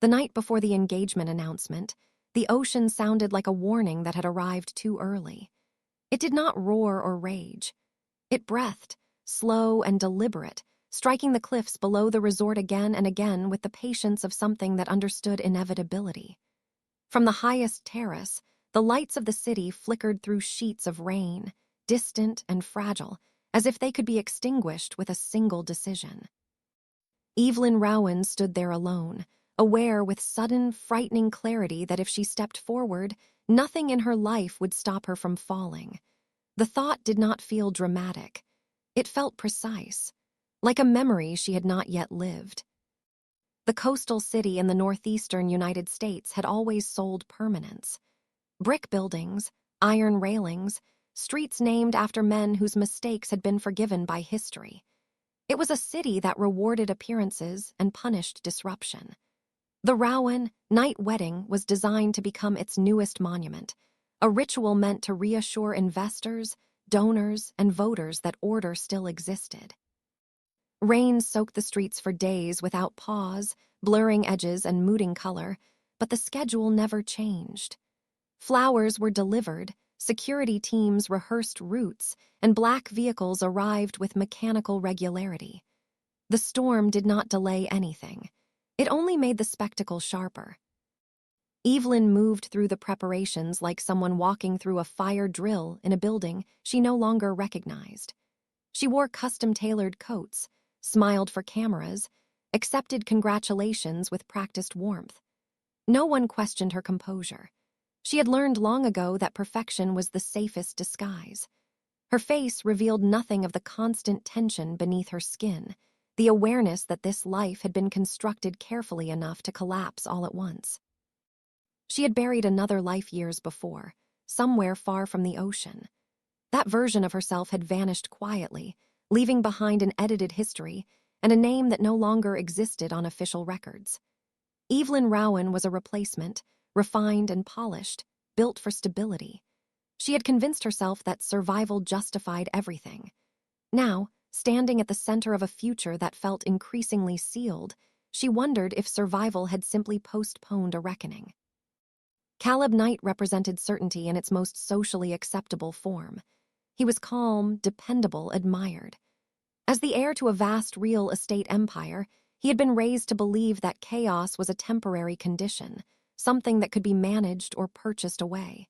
The night before the engagement announcement, the ocean sounded like a warning that had arrived too early. It did not roar or rage. It breathed, slow and deliberate, striking the cliffs below the resort again and again with the patience of something that understood inevitability. From the highest terrace, the lights of the city flickered through sheets of rain, distant and fragile, as if they could be extinguished with a single decision. Evelyn Rowan stood there alone, aware with sudden, frightening clarity that if she stepped forward, nothing in her life would stop her from falling. The thought did not feel dramatic. It felt precise, like a memory she had not yet lived. The coastal city in the northeastern United States had always sold permanence. Brick buildings, iron railings, streets named after men whose mistakes had been forgiven by history. It was a city that rewarded appearances and punished disruption. The Rowan night wedding was designed to become its newest monument, a ritual meant to reassure investors, donors, and voters that order still existed. Rain soaked the streets for days without pause, blurring edges and muting color, but the schedule never changed. Flowers were delivered, security teams rehearsed routes, and black vehicles arrived with mechanical regularity. The storm did not delay anything. It only made the spectacle sharper. Evelyn moved through the preparations like someone walking through a fire drill in a building she no longer recognized. She wore custom-tailored coats, smiled for cameras, accepted congratulations with practiced warmth. No one questioned her composure. She had learned long ago that perfection was the safest disguise. Her face revealed nothing of the constant tension beneath her skin, the awareness that this life had been constructed carefully enough to collapse all at once. She had buried another life years before, somewhere far from the ocean. That version of herself had vanished quietly, leaving behind an edited history and a name that no longer existed on official records. Evelyn Rowan was a replacement, refined and polished, built for stability. She had convinced herself that survival justified everything. Now, standing at the center of a future that felt increasingly sealed, she wondered if survival had simply postponed a reckoning. Caleb Knight represented certainty in its most socially acceptable form. He was calm, dependable, admired. As the heir to a vast real estate empire, he had been raised to believe that chaos was a temporary condition, something that could be managed or purchased away.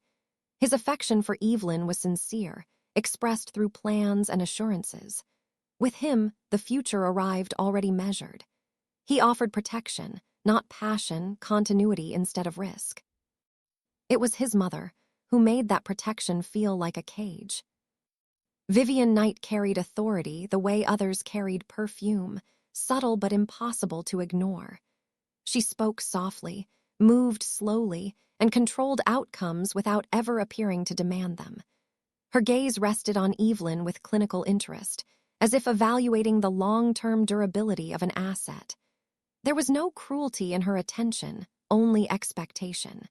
His affection for Evelyn was sincere, expressed through plans and assurances. With him, the future arrived already measured. He offered protection, not passion, continuity instead of risk. It was his mother who made that protection feel like a cage. Vivian Knight carried authority the way others carried perfume, subtle but impossible to ignore. She spoke softly, moved slowly, and controlled outcomes without ever appearing to demand them. Her gaze rested on Evelyn with clinical interest, as if evaluating the long-term durability of an asset. There was no cruelty in her attention, only expectation.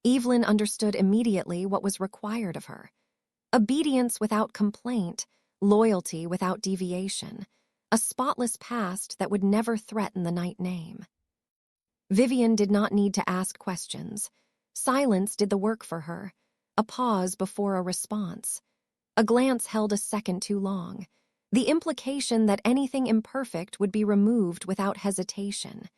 Evelyn understood immediately what was required of her. Obedience without complaint, loyalty without deviation, a spotless past that would never threaten the Knight name. Vivian did not need to ask questions. Silence did the work for her, a pause before a response. A glance held a second too long, the implication that anything imperfect would be removed without hesitation.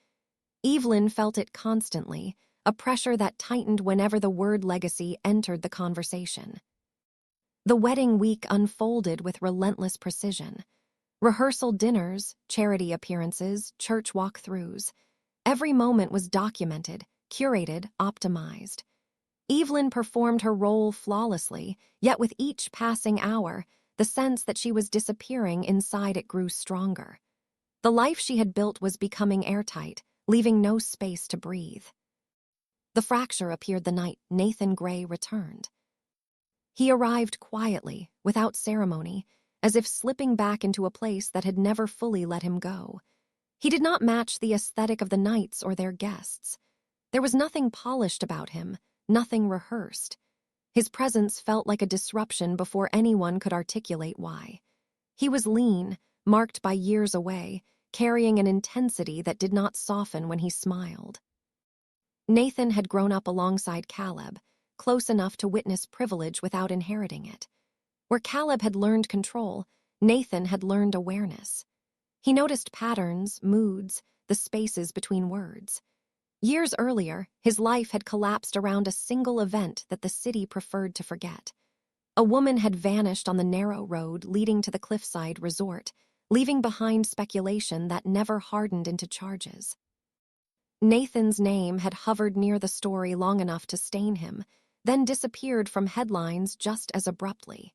Evelyn felt it constantly, a pressure that tightened whenever the word legacy entered the conversation. The wedding week unfolded with relentless precision. Rehearsal dinners, charity appearances, church walkthroughs. Every moment was documented, curated, optimized. Evelyn performed her role flawlessly, yet with each passing hour, the sense that she was disappearing inside it grew stronger. The life she had built was becoming airtight, leaving no space to breathe. The fracture appeared the night Nathan Gray returned. He arrived quietly, without ceremony, as if slipping back into a place that had never fully let him go. He did not match the aesthetic of the Knights or their guests. There was nothing polished about him, nothing rehearsed. His presence felt like a disruption before anyone could articulate why. He was lean, marked by years away, carrying an intensity that did not soften when he smiled. Nathan had grown up alongside Caleb, close enough to witness privilege without inheriting it. Where Caleb had learned control, Nathan had learned awareness. He noticed patterns, moods, the spaces between words. Years earlier, his life had collapsed around a single event that the city preferred to forget. A woman had vanished on the narrow road leading to the cliffside resort, leaving behind speculation that never hardened into charges. Nathan's name had hovered near the story long enough to stain him, then disappeared from headlines just as abruptly.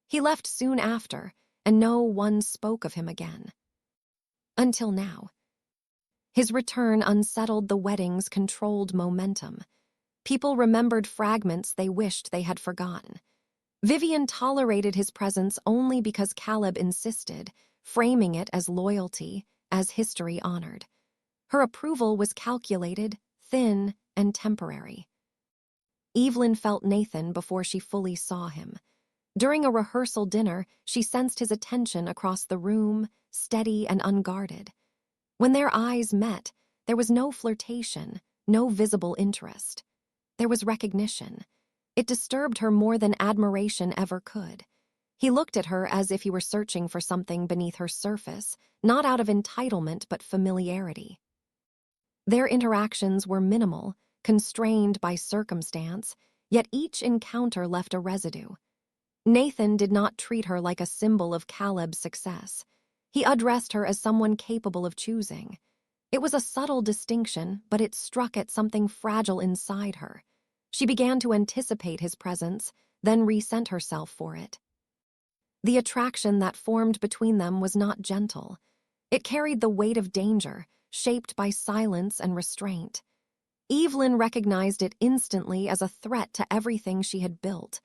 He left soon after, and no one spoke of him again. Until now. His return unsettled the wedding's controlled momentum. People remembered fragments they wished they had forgotten. Vivian tolerated his presence only because Caleb insisted, framing it as loyalty, as history honored. Her approval was calculated, thin, and temporary. Evelyn felt Nathan before she fully saw him. During a rehearsal dinner, she sensed his attention across the room, steady and unguarded. When their eyes met, there was no flirtation, no visible interest. There was recognition. It disturbed her more than admiration ever could. He looked at her as if he were searching for something beneath her surface, not out of entitlement but familiarity. Their interactions were minimal, constrained by circumstance, yet each encounter left a residue. Nathan did not treat her like a symbol of Caleb's success. He addressed her as someone capable of choosing. It was a subtle distinction, but it struck at something fragile inside her. She began to anticipate his presence, then resent herself for it. The attraction that formed between them was not gentle. It carried the weight of danger, shaped by silence and restraint. Evelyn recognized it instantly as a threat to everything she had built.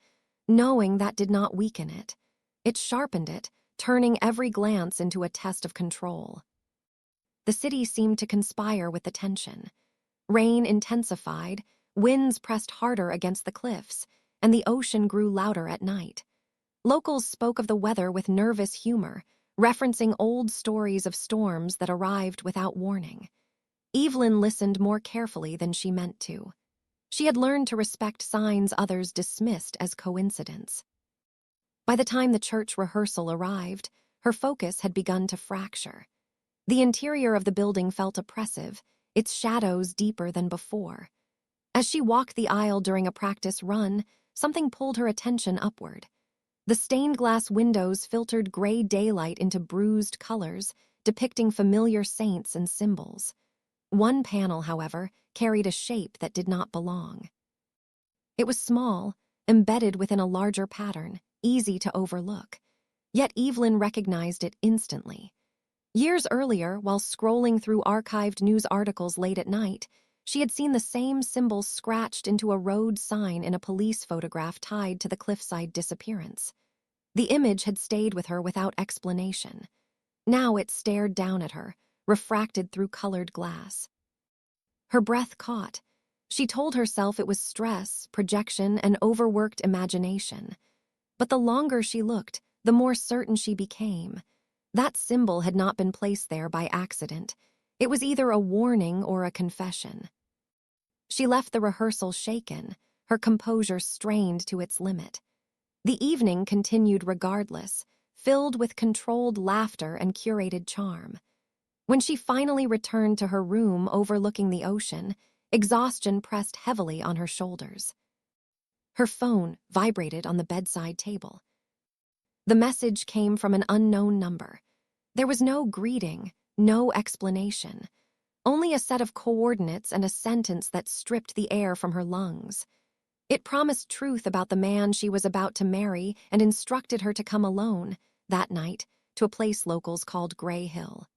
Knowing that did not weaken it. It sharpened it, turning every glance into a test of control. The city seemed to conspire with the tension. Rain intensified, winds pressed harder against the cliffs, and the ocean grew louder at night. Locals spoke of the weather with nervous humor, referencing old stories of storms that arrived without warning. Evelyn listened more carefully than she meant to. She had learned to respect signs others dismissed as coincidence. By the time the church rehearsal arrived, her focus had begun to fracture. The interior of the building felt oppressive, its shadows deeper than before. As she walked the aisle during a practice run, something pulled her attention upward. The stained glass windows filtered gray daylight into bruised colors, depicting familiar saints and symbols. One panel, however, carried a shape that did not belong. It was small, embedded within a larger pattern, easy to overlook. Yet Evelyn recognized it instantly. Years earlier, while scrolling through archived news articles late at night, she had seen the same symbol scratched into a road sign in a police photograph tied to the cliffside disappearance. The image had stayed with her without explanation. Now it stared down at her, refracted through colored glass. Her breath caught. She told herself it was stress, projection, and overworked imagination. But the longer she looked, the more certain she became. That symbol had not been placed there by accident. It was either a warning or a confession. She left the rehearsal shaken, her composure strained to its limit. The evening continued regardless, filled with controlled laughter and curated charm. When she finally returned to her room overlooking the ocean, exhaustion pressed heavily on her shoulders. Her phone vibrated on the bedside table. The message came from an unknown number. There was no greeting, no explanation, only a set of coordinates and a sentence that stripped the air from her lungs. It promised truth about the man she was about to marry and instructed her to come alone, that night, to a place locals called Gray Hill.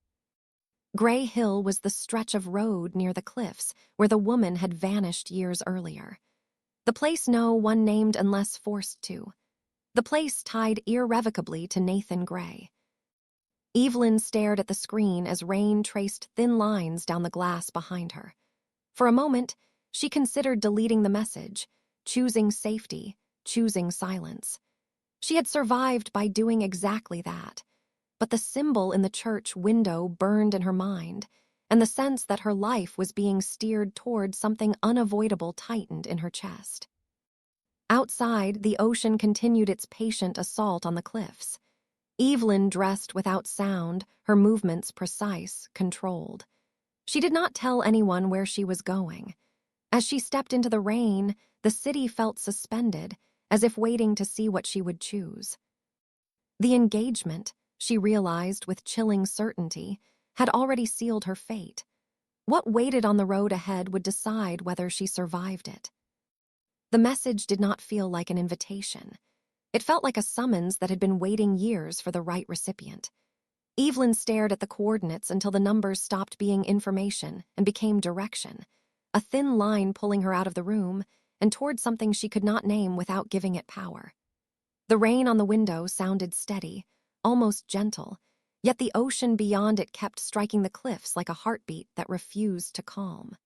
Gray Hill was the stretch of road near the cliffs where the woman had vanished years earlier. The place no one named unless forced to. The place tied irrevocably to Nathan Gray. Evelyn stared at the screen as rain traced thin lines down the glass behind her. For a moment, she considered deleting the message, choosing safety, choosing silence. She had survived by doing exactly that. but the symbol in the church window burned in her mind, and the sense that her life was being steered toward something unavoidable tightened in her chest. Outside, the ocean continued its patient assault on the cliffs. Evelyn dressed without sound, her movements precise, controlled. She did not tell anyone where she was going. As she stepped into the rain, the city felt suspended, as if waiting to see what she would choose. The engagement, she realized with chilling certainty, had already sealed her fate. What waited on the road ahead would decide whether she survived it. The message did not feel like an invitation. It felt like a summons that had been waiting years for the right recipient. Evelyn stared at the coordinates until the numbers stopped being information and became direction, a thin line pulling her out of the room and toward something she could not name without giving it power. The rain on the window sounded steady, almost gentle, yet the ocean beyond it kept striking the cliffs like a heartbeat that refused to calm.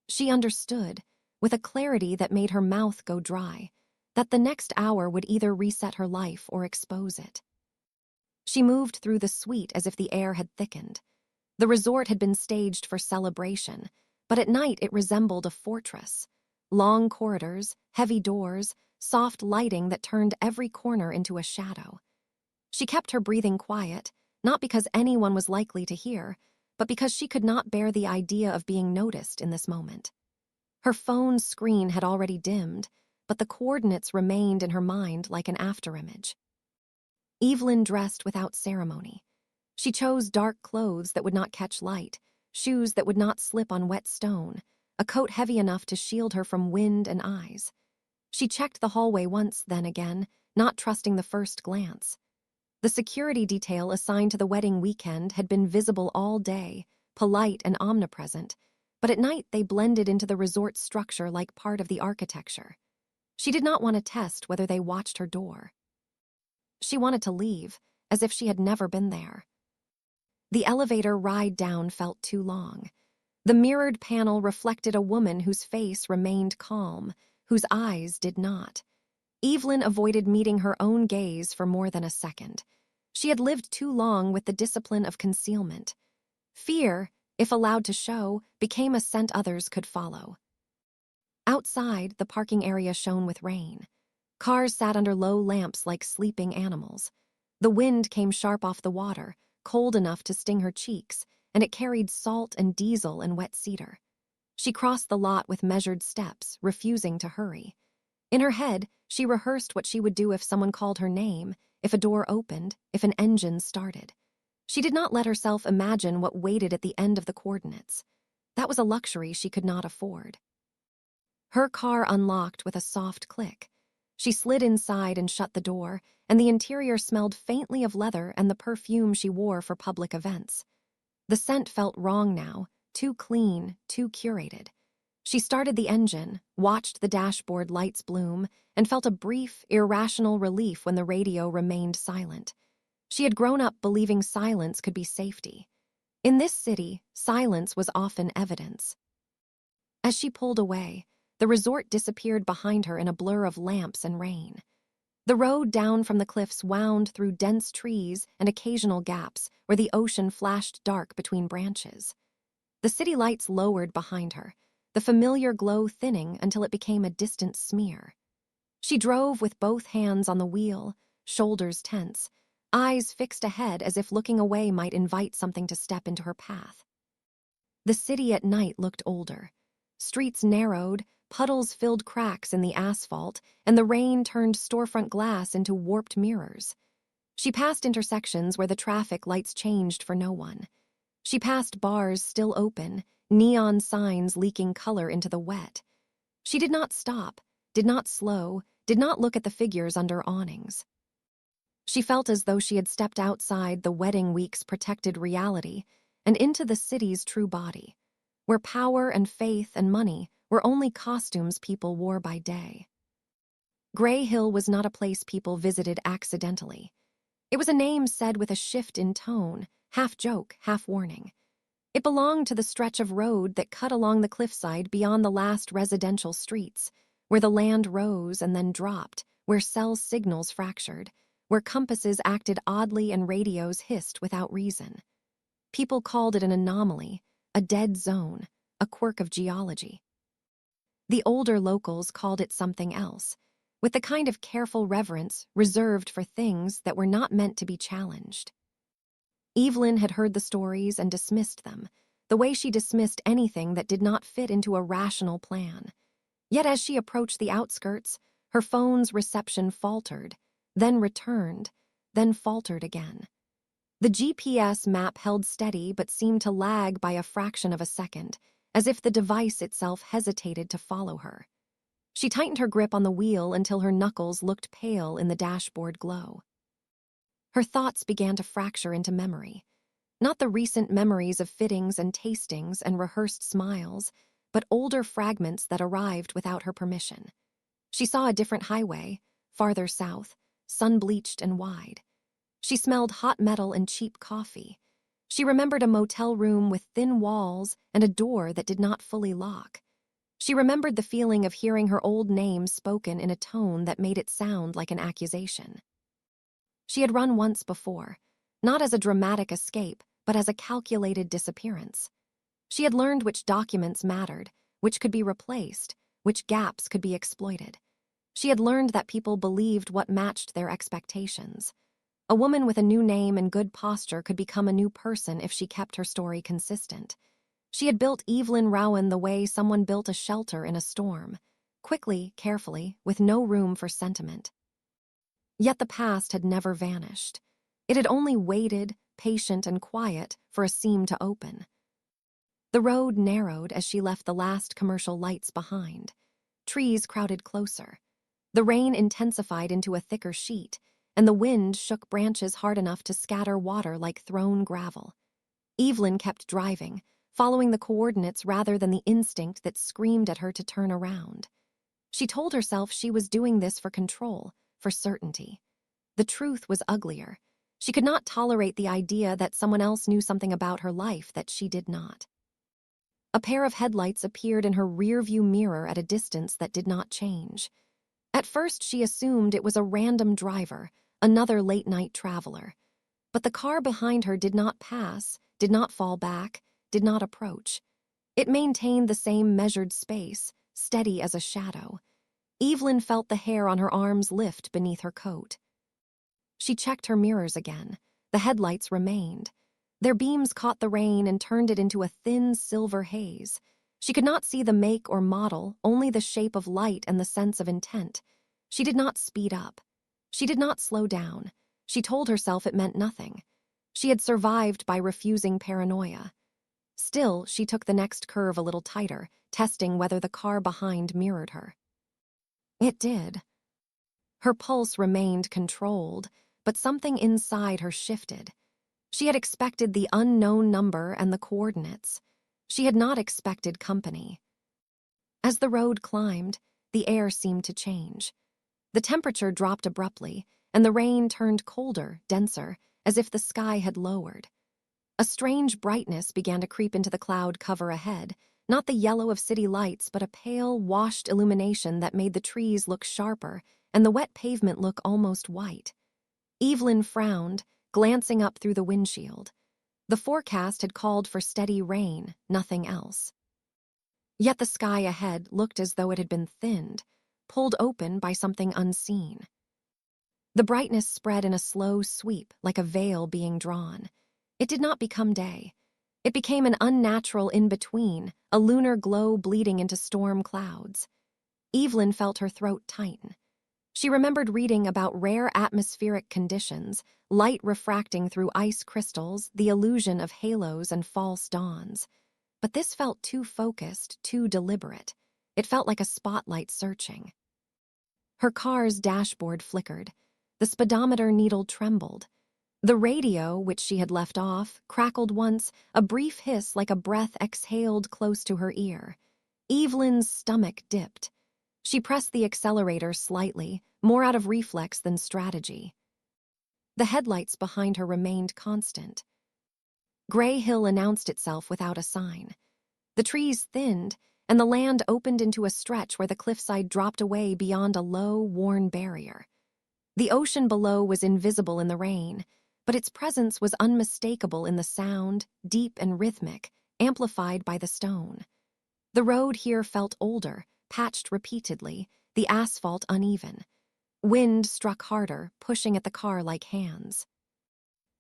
She understood, with a clarity that made her mouth go dry, that the next hour would either reset her life or expose it. She moved through the suite as if the air had thickened. The resort had been staged for celebration, but at night it resembled a fortress. Long corridors, heavy doors, soft lighting that turned every corner into a shadow. She kept her breathing quiet, not because anyone was likely to hear, but because she could not bear the idea of being noticed in this moment. Her phone's screen had already dimmed, but the coordinates remained in her mind like an afterimage. Evelyn dressed without ceremony. She chose dark clothes that would not catch light, shoes that would not slip on wet stone, a coat heavy enough to shield her from wind and eyes. She checked the hallway once, then again, not trusting the first glance. The security detail assigned to the wedding weekend had been visible all day, polite and omnipresent, but at night they blended into the resort's structure like part of the architecture. She did not want to test whether they watched her door. She wanted to leave, as if she had never been there. The elevator ride down felt too long. The mirrored panel reflected a woman whose face remained calm, whose eyes did not. Evelyn avoided meeting her own gaze for more than a second. She had lived too long with the discipline of concealment. Fear, if allowed to show, became a scent others could follow. Outside, the parking area shone with rain. Cars sat under low lamps like sleeping animals. The wind came sharp off the water, cold enough to sting her cheeks, and it carried salt and diesel and wet cedar. She crossed the lot with measured steps, refusing to hurry. In her head, she rehearsed what she would do if someone called her name, if a door opened, if an engine started. She did not let herself imagine what waited at the end of the coordinates. That was a luxury she could not afford. Her car unlocked with a soft click. She slid inside and shut the door, and the interior smelled faintly of leather and the perfume she wore for public events. The scent felt wrong now, too clean, too curated. She started the engine, watched the dashboard lights bloom, and felt a brief, irrational relief when the radio remained silent. She had grown up believing silence could be safety. In this city, silence was often evidence. As she pulled away, the resort disappeared behind her in a blur of lamps and rain. The road down from the cliffs wound through dense trees and occasional gaps where the ocean flashed dark between branches. The city lights lowered behind her, the familiar glow thinning until it became a distant smear. She drove with both hands on the wheel, shoulders tense, eyes fixed ahead as if looking away might invite something to step into her path. The city at night looked older. Streets narrowed, puddles filled cracks in the asphalt, and the rain turned storefront glass into warped mirrors. She passed intersections where the traffic lights changed for no one. She passed bars still open, neon signs leaking color into the wet. She did not stop, did not slow, did not look at the figures under awnings. She felt as though she had stepped outside the wedding week's protected reality and into the city's true body, where power and faith and money were only costumes people wore by day. Gray Hill was not a place people visited accidentally. It was a name said with a shift in tone, half joke, half warning. It belonged to the stretch of road that cut along the cliffside beyond the last residential streets, where the land rose and then dropped, where cell signals fractured, where compasses acted oddly and radios hissed without reason. People called it an anomaly, a dead zone, a quirk of geology. The older locals called it something else, with the kind of careful reverence reserved for things that were not meant to be challenged. Evelyn had heard the stories and dismissed them, the way she dismissed anything that did not fit into a rational plan. Yet as she approached the outskirts, her phone's reception faltered, then returned, then faltered again. The GPS map held steady but seemed to lag by a fraction of a second, as if the device itself hesitated to follow her. She tightened her grip on the wheel until her knuckles looked pale in the dashboard glow. Her thoughts began to fracture into memory. Not the recent memories of fittings and tastings and rehearsed smiles, but older fragments that arrived without her permission. She saw a different highway, farther south, sun-bleached and wide. She smelled hot metal and cheap coffee. She remembered a motel room with thin walls and a door that did not fully lock. She remembered the feeling of hearing her old name spoken in a tone that made it sound like an accusation. She had run once before, not as a dramatic escape, but as a calculated disappearance. She had learned which documents mattered, which could be replaced, which gaps could be exploited. She had learned that people believed what matched their expectations. A woman with a new name and good posture could become a new person if she kept her story consistent. She had built Evelyn Rowan the way someone built a shelter in a storm, quickly, carefully, with no room for sentiment. Yet the past had never vanished. It had only waited, patient and quiet, for a seam to open. The road narrowed as she left the last commercial lights behind. Trees crowded closer. The rain intensified into a thicker sheet, and the wind shook branches hard enough to scatter water like thrown gravel. Evelyn kept driving, following the coordinates rather than the instinct that screamed at her to turn around. She told herself she was doing this for control, for certainty. The truth was uglier. She could not tolerate the idea that someone else knew something about her life that she did not. A pair of headlights appeared in her rearview mirror at a distance that did not change. At first, she assumed it was a random driver, another late-night traveler. But the car behind her did not pass, did not fall back, did not approach. It maintained the same measured space, steady as a shadow. Evelyn felt the hair on her arms lift beneath her coat. She checked her mirrors again. The headlights remained. Their beams caught the rain and turned it into a thin silver haze. She could not see the make or model, only the shape of light and the sense of intent. She did not speed up. She did not slow down. She told herself it meant nothing. She had survived by refusing paranoia. Still, she took the next curve a little tighter, testing whether the car behind mirrored her. It did. Her pulse remained controlled, but something inside her shifted. She had expected the unknown number and the coordinates. She had not expected company. As the road climbed, the air seemed to change. The temperature dropped abruptly, and the rain turned colder, denser, as if the sky had lowered. A strange brightness began to creep into the cloud cover ahead, not the yellow of city lights, but a pale, washed illumination that made the trees look sharper and the wet pavement look almost white. Evelyn frowned, glancing up through the windshield. The forecast had called for steady rain, nothing else. Yet the sky ahead looked as though it had been thinned, pulled open by something unseen. The brightness spread in a slow sweep, like a veil being drawn. It did not become day. It became an unnatural in-between, a lunar glow bleeding into storm clouds. Evelyn felt her throat tighten. She remembered reading about rare atmospheric conditions, light refracting through ice crystals, the illusion of halos and false dawns. But this felt too focused, too deliberate. It felt like a spotlight searching. Her car's dashboard flickered. The speedometer needle trembled. The radio, which she had left off, crackled once, a brief hiss like a breath exhaled close to her ear. Evelyn's stomach dipped. She pressed the accelerator slightly, more out of reflex than strategy. The headlights behind her remained constant. Gray Hill announced itself without a sign. The trees thinned, and the land opened into a stretch where the cliffside dropped away beyond a low, worn barrier. The ocean below was invisible in the rain, but its presence was unmistakable in the sound, deep and rhythmic, amplified by the stone. The road here felt older, patched repeatedly, the asphalt uneven. Wind struck harder, pushing at the car like hands.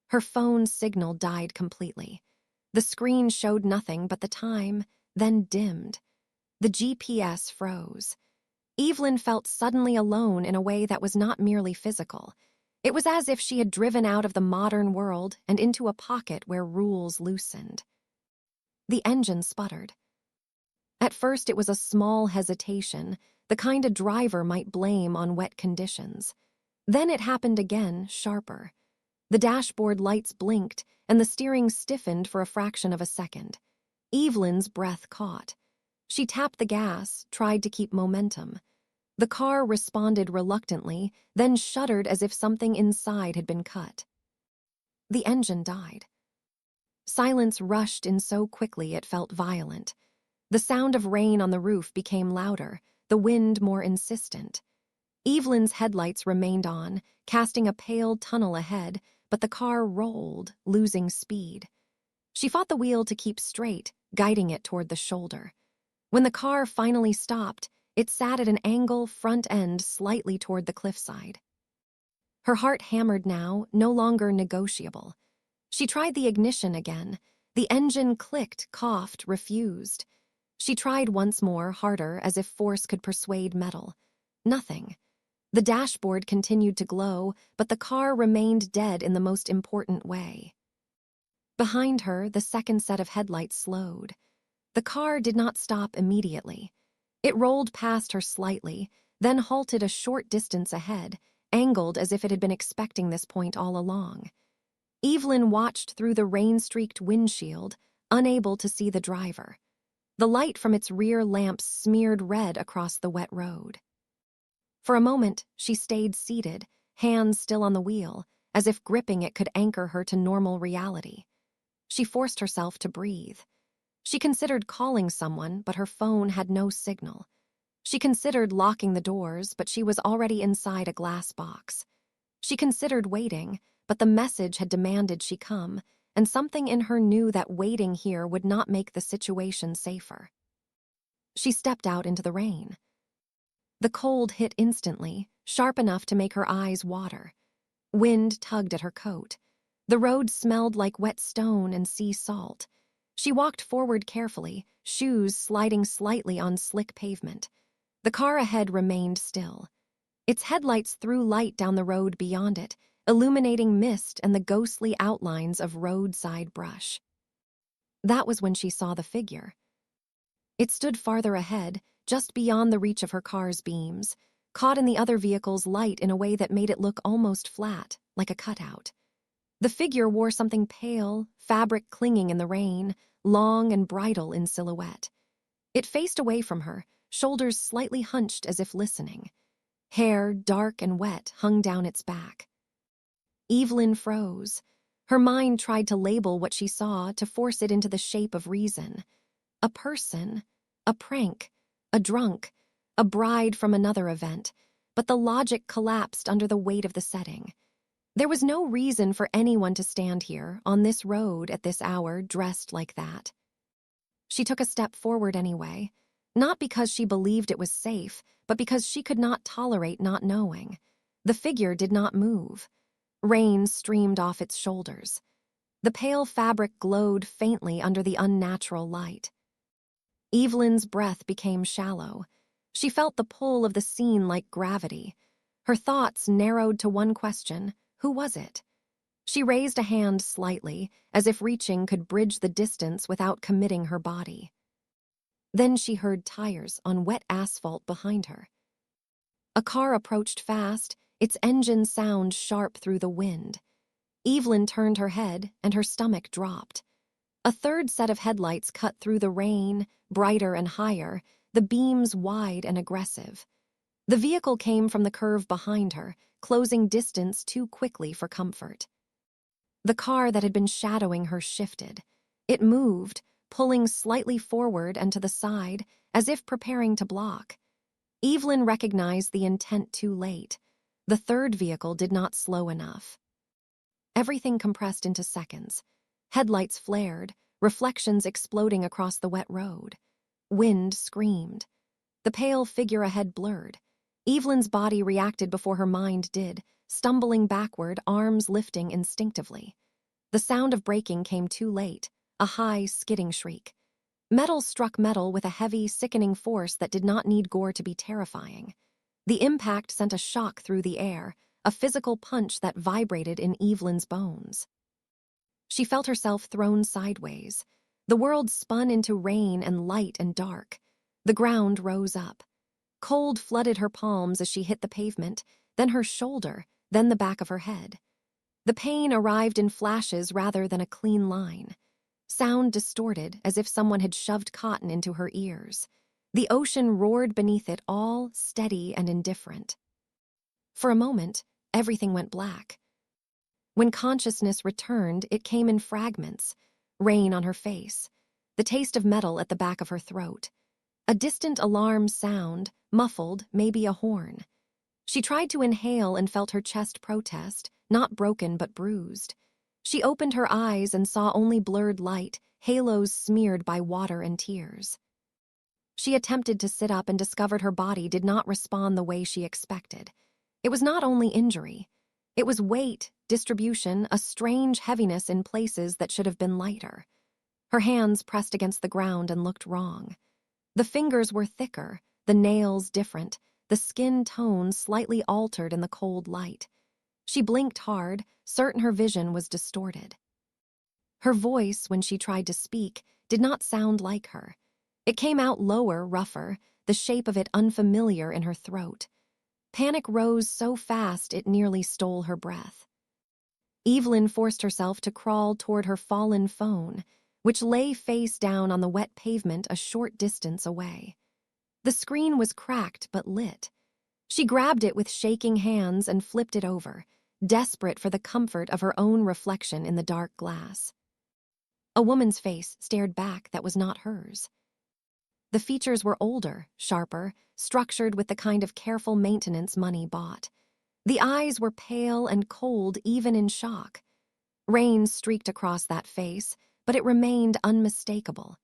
Her phone's signal died completely. The screen showed nothing but the time, then dimmed. The GPS froze. Evelyn felt suddenly alone in a way that was not merely physical. It was as if she had driven out of the modern world and into a pocket where rules loosened. The engine sputtered. At first it was a small hesitation, the kind a driver might blame on wet conditions. Then it happened again, sharper. The dashboard lights blinked, and the steering stiffened for a fraction of a second. Evelyn's breath caught. She tapped the gas, tried to keep momentum. The car responded reluctantly, then shuddered as if something inside had been cut. The engine died. Silence rushed in so quickly it felt violent. The sound of rain on the roof became louder, the wind more insistent. Evelyn's headlights remained on, casting a pale tunnel ahead, but the car rolled, losing speed. She fought the wheel to keep straight, guiding it toward the shoulder. When the car finally stopped, it sat at an angle, front end slightly toward the cliffside. Her heart hammered now, no longer negotiable. She tried the ignition again. The engine clicked, coughed, refused. She tried once more, harder, as if force could persuade metal. Nothing. The dashboard continued to glow, but the car remained dead in the most important way. Behind her, the second set of headlights slowed. The car did not stop immediately. It rolled past her slightly, then halted a short distance ahead, angled as if it had been expecting this point all along. Evelyn watched through the rain-streaked windshield, unable to see the driver. The light from its rear lamps smeared red across the wet road. For a moment, she stayed seated, hands still on the wheel, as if gripping it could anchor her to normal reality. She forced herself to breathe. She considered calling someone, but her phone had no signal. She considered locking the doors, but she was already inside a glass box. She considered waiting, but the message had demanded she come, and something in her knew that waiting here would not make the situation safer. She stepped out into the rain. The cold hit instantly, sharp enough to make her eyes water. Wind tugged at her coat. The road smelled like wet stone and sea salt. She walked forward carefully, shoes sliding slightly on slick pavement. The car ahead remained still. Its headlights threw light down the road beyond it, illuminating mist and the ghostly outlines of roadside brush. That was when she saw the figure. It stood farther ahead, just beyond the reach of her car's beams, caught in the other vehicle's light in a way that made it look almost flat, like a cutout. The figure wore something pale, fabric clinging in the rain, long and bridal in silhouette. It faced away from her, shoulders slightly hunched as if listening. Hair, dark and wet, hung down its back. Evelyn froze. Her mind tried to label what she saw, to force it into the shape of reason. A person, a prank, a drunk, a bride from another event, but the logic collapsed under the weight of the setting. There was no reason for anyone to stand here, on this road at this hour, dressed like that. She took a step forward anyway, not because she believed it was safe, but because she could not tolerate not knowing. The figure did not move. Rain streamed off its shoulders. The pale fabric glowed faintly under the unnatural light. Evelyn's breath became shallow. She felt the pull of the scene like gravity. Her thoughts narrowed to one question: who was it? She raised a hand slightly, as if reaching could bridge the distance without committing her body. Then she heard tires on wet asphalt behind her. A car approached fast, its engine sound sharp through the wind. Evelyn turned her head, and her stomach dropped. A third set of headlights cut through the rain, brighter and higher, the beams wide and aggressive. The vehicle came from the curve behind her, closing distance too quickly for comfort. The car that had been shadowing her shifted. It moved, pulling slightly forward and to the side, as if preparing to block. Evelyn recognized the intent too late. The third vehicle did not slow enough. Everything compressed into seconds. Headlights flared, reflections exploding across the wet road. Wind screamed. The pale figure ahead blurred. Evelyn's body reacted before her mind did, stumbling backward, arms lifting instinctively. The sound of braking came too late, a high, skidding shriek. Metal struck metal with a heavy, sickening force that did not need gore to be terrifying. The impact sent a shock through the air, a physical punch that vibrated in Evelyn's bones. She felt herself thrown sideways. The world spun into rain and light and dark. The ground rose up. Cold flooded her palms as she hit the pavement, then her shoulder, then the back of her head. The pain arrived in flashes rather than a clean line. Sound distorted, as if someone had shoved cotton into her ears. The ocean roared beneath it all, steady and indifferent. For a moment, everything went black. When consciousness returned, it came in fragments. Rain on her face, the taste of metal at the back of her throat. A distant alarm sound, muffled, maybe a horn. She tried to inhale and felt her chest protest, not broken but bruised. She opened her eyes and saw only blurred light, halos smeared by water and tears. She attempted to sit up and discovered her body did not respond the way she expected. It was not only injury. It was weight, distribution, a strange heaviness in places that should have been lighter. Her hands pressed against the ground and looked wrong. The fingers were thicker, the nails different, the skin tone slightly altered in the cold light. She blinked hard, certain her vision was distorted. Her voice, when she tried to speak, did not sound like her. It came out lower, rougher, the shape of it unfamiliar in her throat. Panic rose so fast it nearly stole her breath. Evelyn forced herself to crawl toward her fallen phone, which lay face down on the wet pavement a short distance away. The screen was cracked but lit. She grabbed it with shaking hands and flipped it over, desperate for the comfort of her own reflection in the dark glass. A woman's face stared back that was not hers. The features were older, sharper, structured with the kind of careful maintenance money bought. The eyes were pale and cold even in shock. Rain streaked across that face, but it remained unmistakable.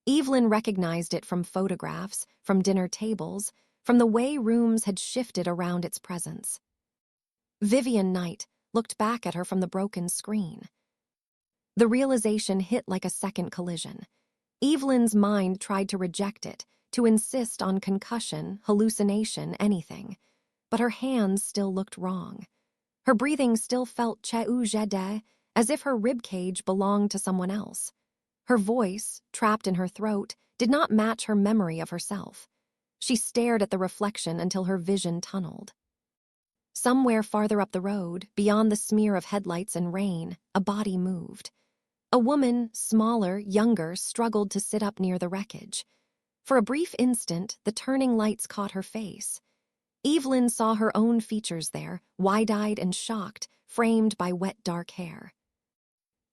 Evelyn recognized it from photographs, from dinner tables, from the way rooms had shifted around its presence. Vivian Knight looked back at her from the broken screen. The realization hit like a second collision. Evelyn's mind tried to reject it, to insist on concussion, hallucination, anything. But her hands still looked wrong. Her breathing still felt cheu-jede, as if her ribcage belonged to someone else. Her voice, trapped in her throat, did not match her memory of herself. She stared at the reflection until her vision tunneled. Somewhere farther up the road, beyond the smear of headlights and rain, a body moved. A woman, smaller, younger, struggled to sit up near the wreckage. For a brief instant, the turning lights caught her face. Evelyn saw her own features there, wide-eyed and shocked, framed by wet dark hair.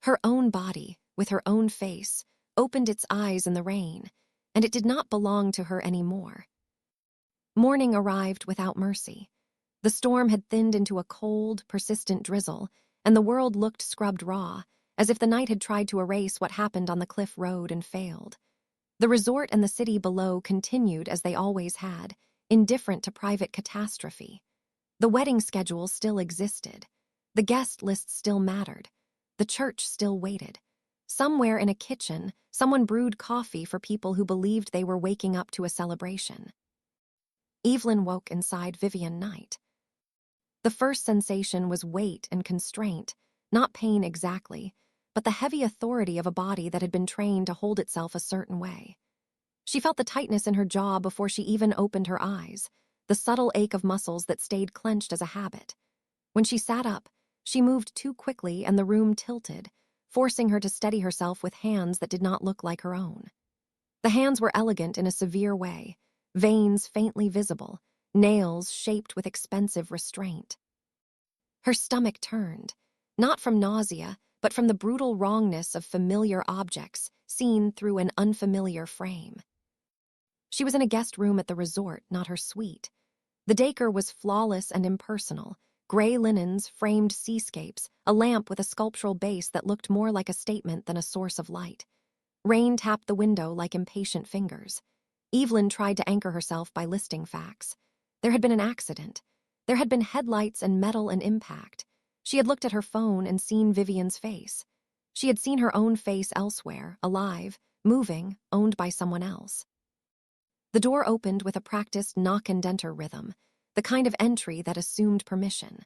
Her own body, with her own face, opened its eyes in the rain, and it did not belong to her anymore. Morning arrived without mercy. The storm had thinned into a cold, persistent drizzle, and the world looked scrubbed raw, as if the night had tried to erase what happened on the cliff road and failed. The resort and the city below continued as they always had, indifferent to private catastrophe. The wedding schedule still existed. The guest list still mattered. The church still waited. Somewhere in a kitchen, someone brewed coffee for people who believed they were waking up to a celebration. Evelyn woke inside Vivian Knight. The first sensation was weight and constraint, not pain exactly, but the heavy authority of a body that had been trained to hold itself a certain way. She felt the tightness in her jaw before she even opened her eyes, the subtle ache of muscles that stayed clenched as a habit. When she sat up, she moved too quickly and the room tilted, forcing her to steady herself with hands that did not look like her own. The hands were elegant in a severe way, veins faintly visible, nails shaped with expensive restraint. Her stomach turned, not from nausea, but from the brutal wrongness of familiar objects seen through an unfamiliar frame. She was in a guest room at the resort, not her suite. The decor was flawless and impersonal. Gray linens framed seascapes, a lamp with a sculptural base that looked more like a statement than a source of light. Rain tapped the window like impatient fingers. Evelyn tried to anchor herself by listing facts. There had been an accident. There had been headlights and metal and impact. She had looked at her phone and seen Vivian's face. She had seen her own face elsewhere, alive, moving, owned by someone else. The door opened with a practiced knock-and-enter rhythm, the kind of entry that assumed permission.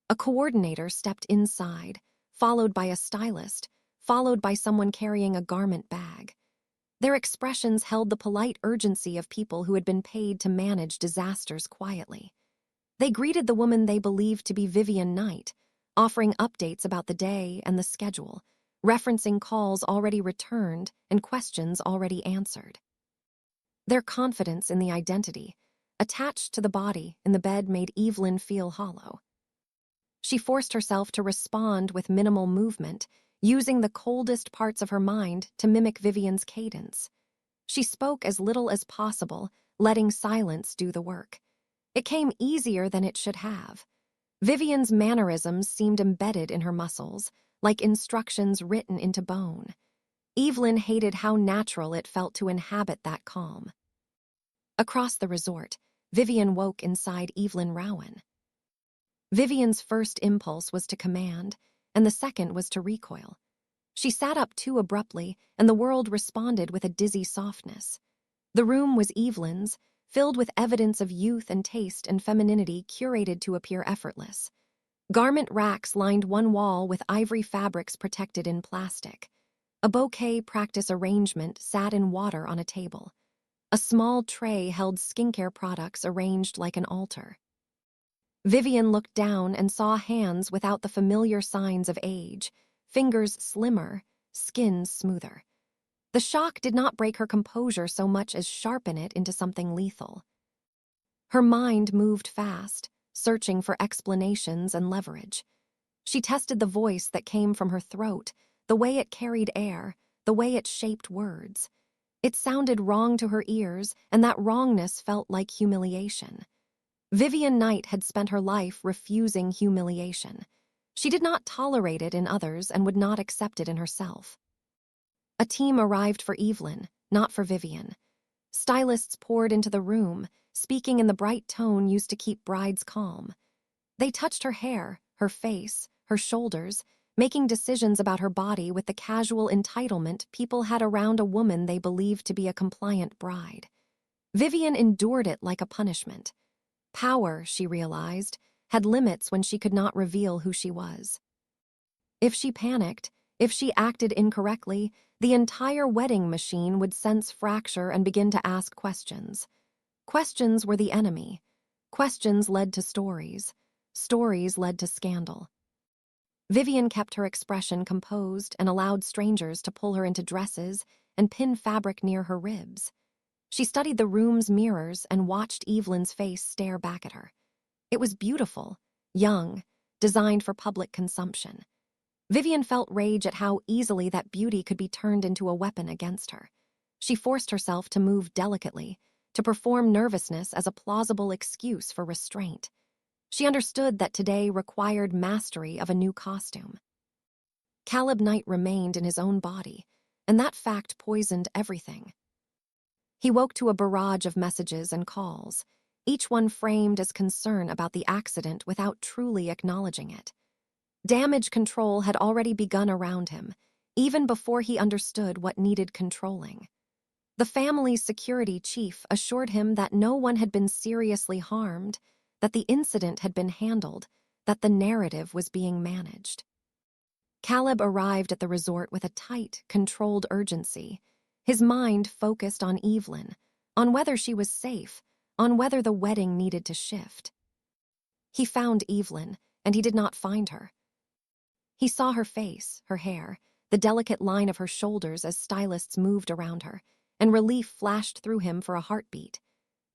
A coordinator stepped inside, followed by a stylist, followed by someone carrying a garment bag. Their expressions held the polite urgency of people who had been paid to manage disasters quietly. They greeted the woman they believed to be Vivian Knight, offering updates about the day and the schedule, referencing calls already returned and questions already answered. Their confidence in the identity, attached to the body in the bed, made Evelyn feel hollow. She forced herself to respond with minimal movement, using the coldest parts of her mind to mimic Vivian's cadence. She spoke as little as possible, letting silence do the work. It came easier than it should have. Vivian's mannerisms seemed embedded in her muscles, like instructions written into bone. Evelyn hated how natural it felt to inhabit that calm. Across the resort, Vivian woke inside Evelyn Rowan. Vivian's first impulse was to command, and the second was to recoil. She sat up too abruptly, and the world responded with a dizzy softness. The room was Evelyn's, filled with evidence of youth and taste and femininity curated to appear effortless. Garment racks lined one wall with ivory fabrics protected in plastic. A bouquet practice arrangement sat in water on a table. A small tray held skincare products arranged like an altar. Vivian looked down and saw hands without the familiar signs of age, fingers slimmer, skin smoother. The shock did not break her composure so much as sharpen it into something lethal. Her mind moved fast, searching for explanations and leverage. She tested the voice that came from her throat, the way it carried air, the way it shaped words. It sounded wrong to her ears, and that wrongness felt like humiliation. Vivian Knight had spent her life refusing humiliation. She did not tolerate it in others and would not accept it in herself. A team arrived for Evelyn, not for Vivian. Stylists poured into the room, speaking in the bright tone used to keep brides calm. They touched her hair, her face, her shoulders, making decisions about her body with the casual entitlement people had around a woman they believed to be a compliant bride. Vivian endured it like a punishment. Power, she realized, had limits when she could not reveal who she was. If she panicked, if she acted incorrectly, the entire wedding machine would sense fracture and begin to ask questions. Questions were the enemy. Questions led to stories. Stories led to scandal. Vivian kept her expression composed and allowed strangers to pull her into dresses and pin fabric near her ribs. She studied the room's mirrors and watched Evelyn's face stare back at her. It was beautiful, young, designed for public consumption. Vivian felt rage at how easily that beauty could be turned into a weapon against her. She forced herself to move delicately, to perform nervousness as a plausible excuse for restraint. She understood that today required mastery of a new costume. Caleb Knight remained in his own body, and that fact poisoned everything. He woke to a barrage of messages and calls, each one framed as concern about the accident without truly acknowledging it. Damage control had already begun around him, even before he understood what needed controlling. The family's security chief assured him that no one had been seriously harmed, that the incident had been handled, that the narrative was being managed. Caleb arrived at the resort with a tight, controlled urgency, his mind focused on Evelyn, on whether she was safe, on whether the wedding needed to shift. He found Evelyn, and he did not find her. He saw her face, her hair, the delicate line of her shoulders as stylists moved around her, and relief flashed through him for a heartbeat.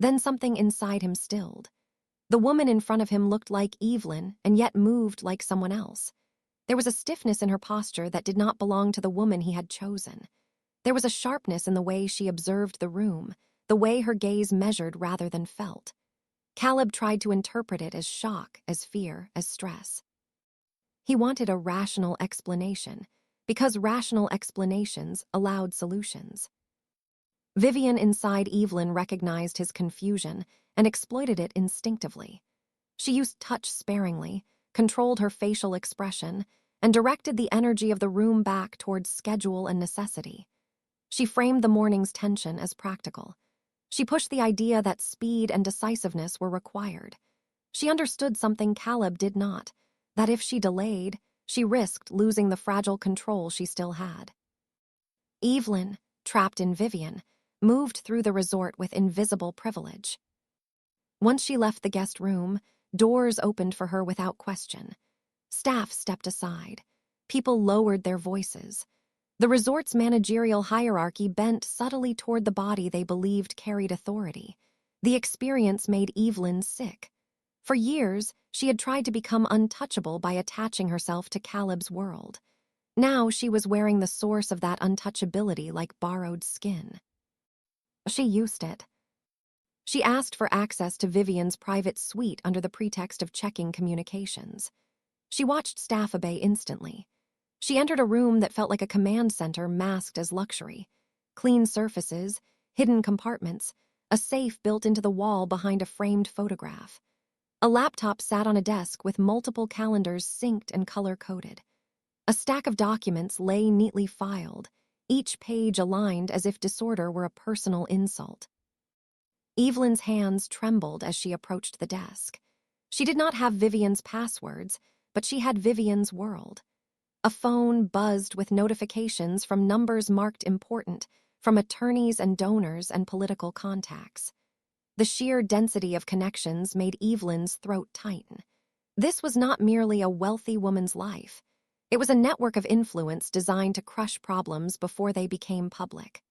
Then something inside him stilled. The woman in front of him looked like Evelyn and yet moved like someone else. There was a stiffness in her posture that did not belong to the woman he had chosen. There was a sharpness in the way she observed the room, the way her gaze measured rather than felt. Caleb tried to interpret it as shock, as fear, as stress. He wanted a rational explanation, because rational explanations allowed solutions. Vivian inside Evelyn recognized his confusion and exploited it instinctively. She used touch sparingly, controlled her facial expression, and directed the energy of the room back towards schedule and necessity. She framed the morning's tension as practical. She pushed the idea that speed and decisiveness were required. She understood something Caleb did not, that if she delayed, she risked losing the fragile control she still had. Evelyn, trapped in Vivian, moved through the resort with invisible privilege. Once she left the guest room, doors opened for her without question. Staff stepped aside. People lowered their voices. The resort's managerial hierarchy bent subtly toward the body they believed carried authority. The experience made Evelyn sick. For years, she had tried to become untouchable by attaching herself to Caleb's world. Now she was wearing the source of that untouchability like borrowed skin. She used it. She asked for access to Vivian's private suite under the pretext of checking communications. She watched staff obey instantly. She entered a room that felt like a command center masked as luxury. Clean surfaces, hidden compartments, a safe built into the wall behind a framed photograph. A laptop sat on a desk with multiple calendars synced and color-coded. A stack of documents lay neatly filed, each page aligned as if disorder were a personal insult. Evelyn's hands trembled as she approached the desk. She did not have Vivian's passwords, but she had Vivian's world. A phone buzzed with notifications from numbers marked important, from attorneys and donors and political contacts. The sheer density of connections made Evelyn's throat tighten. This was not merely a wealthy woman's life. It was a network of influence designed to crush problems before they became public.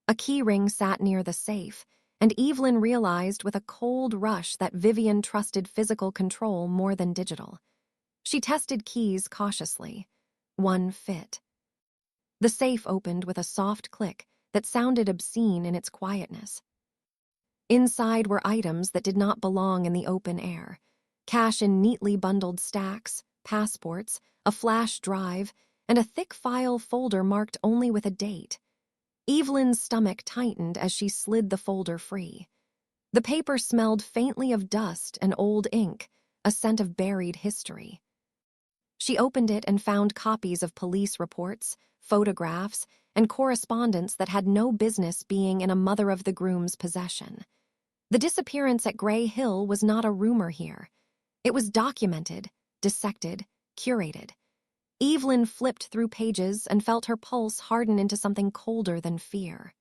A keyring sat near the safe, and Evelyn realized with a cold rush that Vivian trusted physical control more than digital. She tested keys cautiously. One fit. The safe opened with a soft click that sounded obscene in its quietness. Inside were items that did not belong in the open air. Cash in neatly bundled stacks, passports, a flash drive, and a thick file folder marked only with a date. Evelyn's stomach tightened as she slid the folder free. The paper smelled faintly of dust and old ink, a scent of buried history. She opened it and found copies of police reports, photographs, and correspondence that had no business being in a mother-of-the-groom's possession. The disappearance at Gray Hill was not a rumor here. It was documented, dissected, curated. Evelyn flipped through pages and felt her pulse harden into something colder than fear.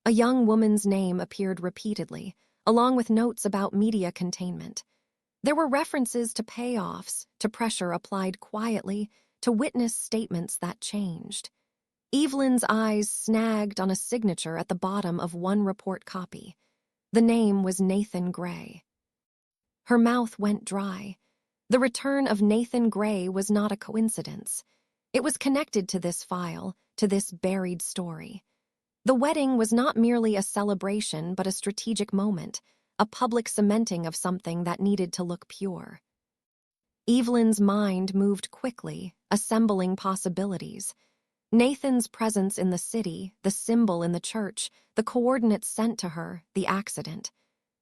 A young woman's name appeared repeatedly, along with notes about media containment. There were references to payoffs, to pressure applied quietly, to witness statements that changed. Evelyn's eyes snagged on a signature at the bottom of one report copy. The name was Nathan Gray. Her mouth went dry. The return of Nathan Gray was not a coincidence. It was connected to this file, to this buried story. The wedding was not merely a celebration but a strategic moment, a public cementing of something that needed to look pure. Evelyn's mind moved quickly, assembling possibilities. Nathan's presence in the city, the symbol in the church, the coordinates sent to her, the accident.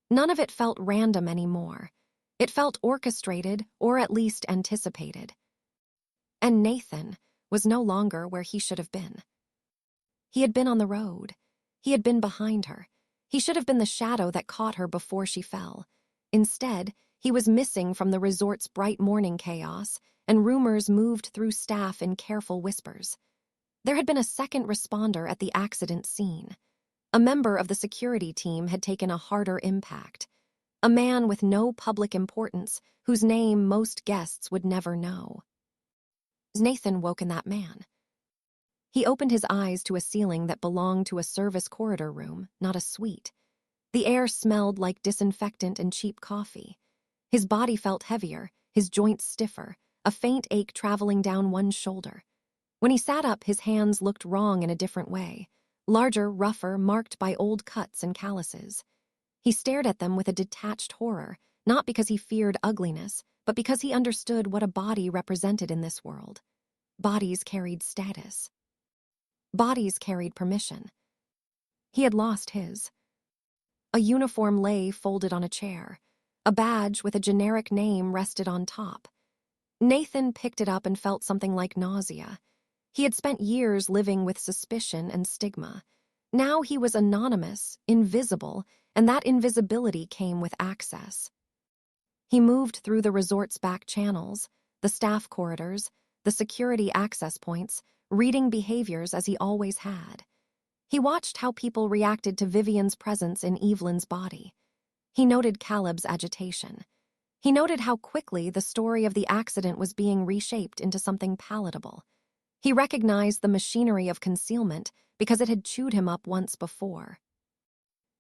None of it felt random anymore. It felt orchestrated, or at least anticipated. And Nathan was no longer where he should have been. He had been on the road. He had been behind her. He should have been the shadow that caught her before she fell. Instead, he was missing from the resort's bright morning chaos, and rumors moved through staff in careful whispers. There had been a second responder at the accident scene. A member of the security team had taken a harder impact. A man with no public importance, whose name most guests would never know. Nathan woke in that man. He opened his eyes to a ceiling that belonged to a service corridor room, not a suite. The air smelled like disinfectant and cheap coffee. His body felt heavier, his joints stiffer, a faint ache traveling down one shoulder. When he sat up, his hands looked wrong in a different way, larger, rougher, marked by old cuts and calluses. He stared at them with a detached horror, not because he feared ugliness, but because he understood what a body represented in this world. Bodies carried status. Bodies carried permission. He had lost his. A uniform lay folded on a chair. A badge with a generic name rested on top. Nathan picked it up and felt something like nausea. He had spent years living with suspicion and stigma. Now he was anonymous, invisible, and that invisibility came with access. He moved through the resort's back channels, the staff corridors, the security access points, reading behaviors as he always had. He watched how people reacted to Vivian's presence in Evelyn's body. He noted Caleb's agitation. He noted how quickly the story of the accident was being reshaped into something palatable. He recognized the machinery of concealment because it had chewed him up once before.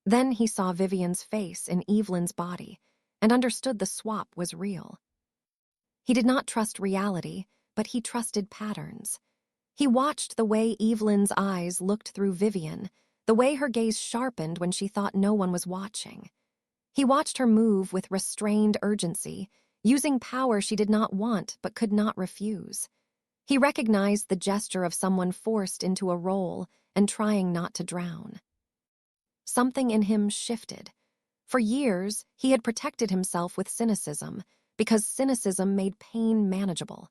Then he saw Vivian's face in Evelyn's body and understood the swap was real. He did not trust reality, but he trusted patterns. He watched the way Evelyn's eyes looked through Vivian, the way her gaze sharpened when she thought no one was watching. He watched her move with restrained urgency, using power she did not want but could not refuse. He recognized the gesture of someone forced into a role and trying not to drown. Something in him shifted. For years, he had protected himself with cynicism because cynicism made pain manageable.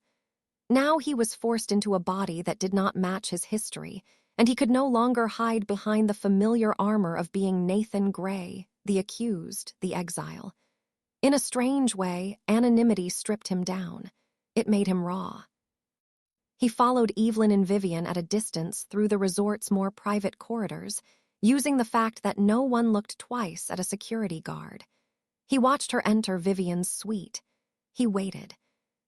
Now he was forced into a body that did not match his history, and he could no longer hide behind the familiar armor of being Nathan Gray, the accused, the exile. In a strange way, anonymity stripped him down. It made him raw. He followed Evelyn and Vivian at a distance through the resort's more private corridors, using the fact that no one looked twice at a security guard. He watched her enter Vivian's suite. He waited.